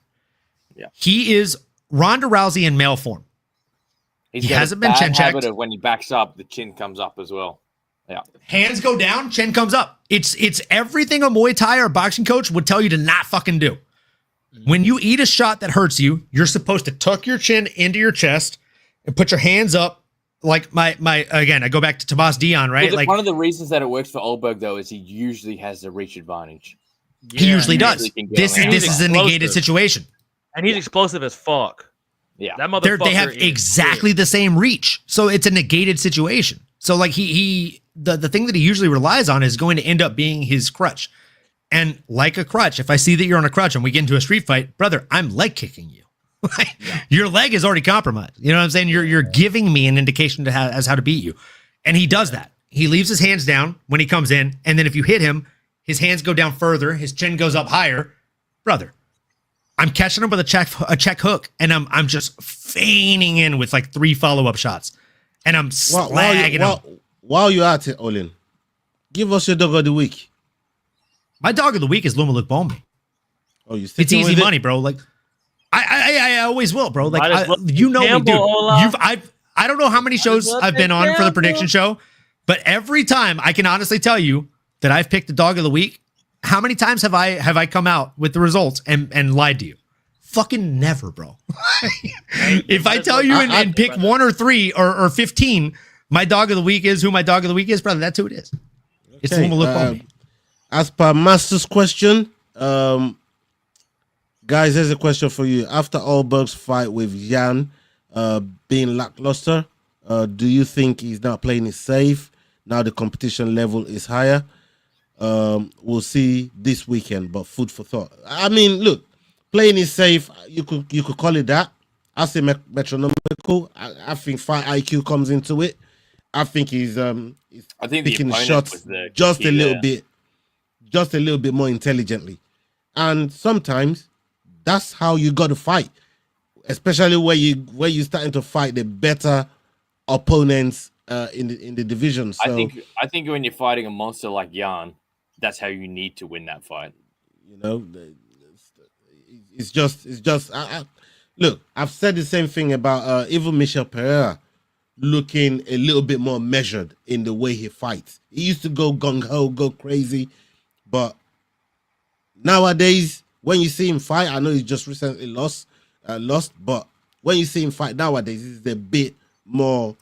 Yeah. He is Ronda Rousey in male form. He hasn't been chin checked. When he backs up, the chin comes up as well. Yeah. Hands go down, chin comes up. It's everything a Muay Thai or boxing coach would tell you to not fucking do. When you eat a shot that hurts you, you're supposed to tuck your chin into your chest and put your hands up. Like again, I go back to Tomas Dion, right? Like one of the reasons that it works for Ulberg though is he usually has the reach advantage. He usually Yeah, does. This is a negated situation. And he's explosive as fuck. Yeah. That motherfucker They have is exactly sick. the same reach. So it's a negated situation. So like the thing that he usually relies on is going to end up being his crutch. And like a crutch, if I see that you're on a crutch and we get into a street fight, brother, I'm leg kicking you. Your leg is already compromised. You know what I'm saying? You're giving me an indication as how to beat you. And he does that. He leaves his hands down when he comes in. And then if you hit him, his hands go down further. His chin goes up higher. Brother, I'm catching him with a check hook. And I'm just feigning in with like 3 follow-up shots. And I'm slagging him. While you're at it, Olin, give us your dog of the week. My dog of the week is Lumaluk Bombi. Oh, you It's easy money, bro. Like I always will, bro. Like you know me, dude. I don't know how many shows I've been on for the prediction show, but every time I can honestly tell you that I've picked the dog of the week. How many times have I come out with the results and lied to you? Fucking never, bro. If I tell you and pick 1 or 3 or 15, my dog of the week is who my dog of the week is, brother. That's who it is. It's Lumaluk Bombi. As per Master's question, guys, here's a question for you. After Ulberg's fight with Jan being lackluster, do you think he's not playing it safe? Now the competition level is higher. We'll see this weekend, but food for thought. I mean, look, playing it safe, you could call it that. I say metronomical. I think fight IQ comes into it. I think he's picking the shots just a little bit more intelligently. And sometimes that's how you got to fight, especially where you starting to fight the better opponents in the division. So I think when you're fighting a monster like Jan, that's how you need to win that fight. You know, it's just. Look, I've said the same thing about even Michel Pereira looking a little bit more measured in the way he fights. He used to go gung-ho, go crazy, but nowadays, when you see him fight, I know he just recently lost, but when you see him fight nowadays, he's a bit more,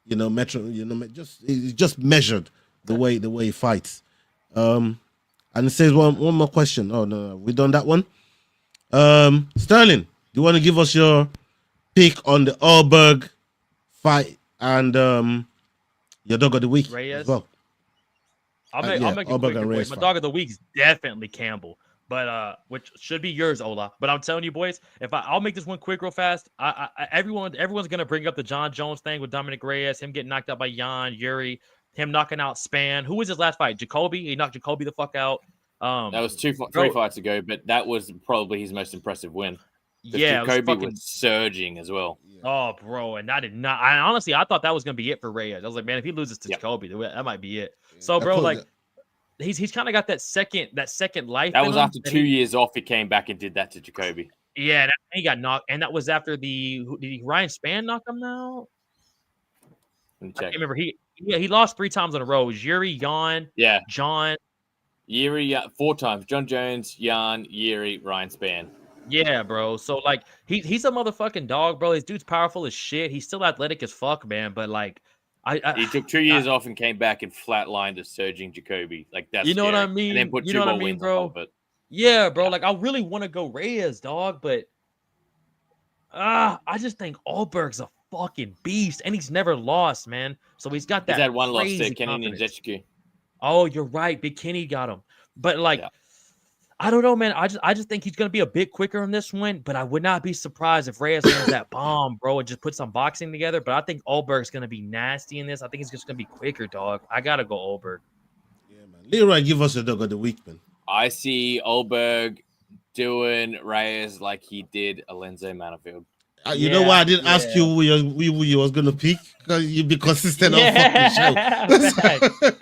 he's just measured the way he fights. And it says one more question. Oh no, we done that one. Sterling, do you want to give us your pick on the Ulberg fight and your dog of the week Reyes? as well? I'll make it quick. My dog of the week is definitely Campbell, but which should be yours, Ola. But I'm telling you, boys, I'll make this one quick, real fast. Everyone's gonna bring up the John Jones thing with Dominic Reyes, him getting knocked out by Jan, Yuri, him knocking out Span. Who was his last fight? Jacoby. He knocked Jacoby the fuck out. That was 3 fights ago, but that was probably his most impressive win. Yeah, Jacoby was surging as well. Oh, bro, and I did not. I thought that was gonna be it for Reyes. I was like, man, if he loses to Jacoby, that might be it. So, bro, like, he's kind of got that second life. That was after 2 years off. He came back and did that to Jacoby. Yeah, he got knocked, and that was after did Ryan Spann knock him out? Let me check. I can't remember. He lost 3 times in a row. It was Yuri, Jan, John. Yuri 4 times. John Jones, Jan, Yuri, Ryan Spann. Yeah, bro. So like he's a motherfucking dog, bro. This dude's powerful as shit. He's still athletic as fuck, man. But like, he took 2 years off and came back and flatlined a surging Jacoby. Like that's what I mean. And then put 2 more wins bro. on top of it. Yeah, bro. Like I really want to go Reyes, dog, but I just think Ulberg's a fucking beast, and he's never lost, man. So he's got that. He's had one loss crazy to Kenny confidence. Ninjutsu. Oh, you're right. Big Kenny got him, but like. I don't know, man. I just think he's gonna be a bit quicker on this one, but I would not be surprised if Reyes lands that bomb, bro, and just put some boxing together. But I think Ulberg's gonna be nasty in this. I think he's just gonna be quicker, dog. I gotta go Ulberg. Yeah, man. Leroy, give us a dog of the week, man. I see Ulberg doing Reyes like he did Alenzo Manafield. You know why I didn't ask you who you was gonna pick? Because you be consistent on fucking show.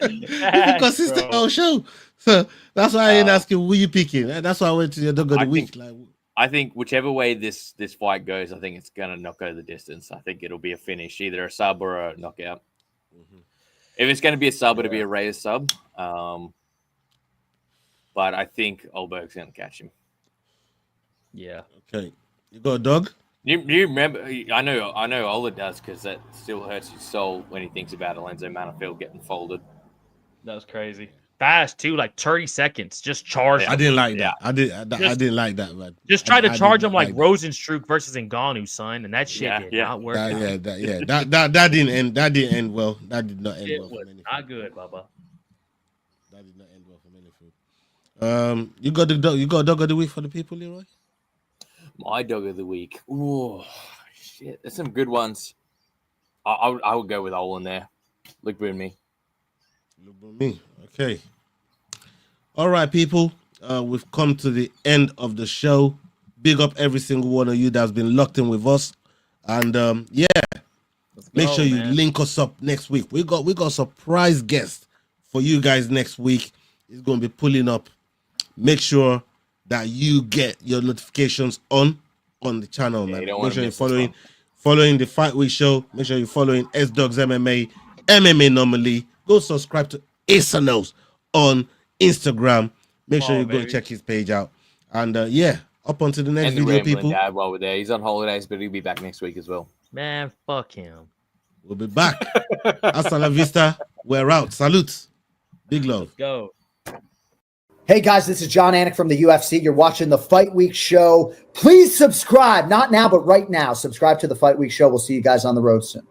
You be consistent on show. So that's why I didn't ask you who you picking. That's why I went to your dog of the week. I think whichever way this fight goes, I think it's gonna knock over the distance. I think it'll be a finish, either a sub or a knockout. Mm-hmm. If it's gonna be a sub, it'll be a Reyes sub. But I think Ulberg's gonna catch him. Yeah. Okay. You got a dog? You remember? I know Ola does, because that still hurts his soul when he thinks about Alenzo Manafield getting folded. That was crazy. fast too, like 30 seconds. Just charge. I didn't like that. I didn't like that, man. Just try to charge him like that. Rosenstruck versus Ngannou, son, and that shit did not work. That didn't end. That didn't end well. That did not end well. It was not good, Bubba. That did not end well for anything. You got a dog of the week for the people, Leroy? My dog of the week. Ooh, shit. There's some good ones. I would go with Olin there. Look at me. Look at me. Okay. All right, people. We've come to the end of the show. Big up every single one of you that's been locked in with us. And make sure you link us up next week. We got a surprise guest for you guys next week. He's going to be pulling up. Make sure that you get your notifications on the channel, man. Make sure you're following the Fight Week show. Make sure you're following S-Dogs MMA, MMANomaly. Go subscribe to Asanos on Instagram. Make sure you go check his page out. And up onto the next video, people. Dad, while we're there, he's on holidays, but he'll be back next week as well. Man, fuck him. We'll be back. Hasta la vista. We're out. Salute. Big love. Let's go. Hey guys, this is John Anik from the UFC. You're watching the Fight Week show. Please subscribe. Not now, but right now. Subscribe to the Fight Week show. We'll see you guys on the road soon.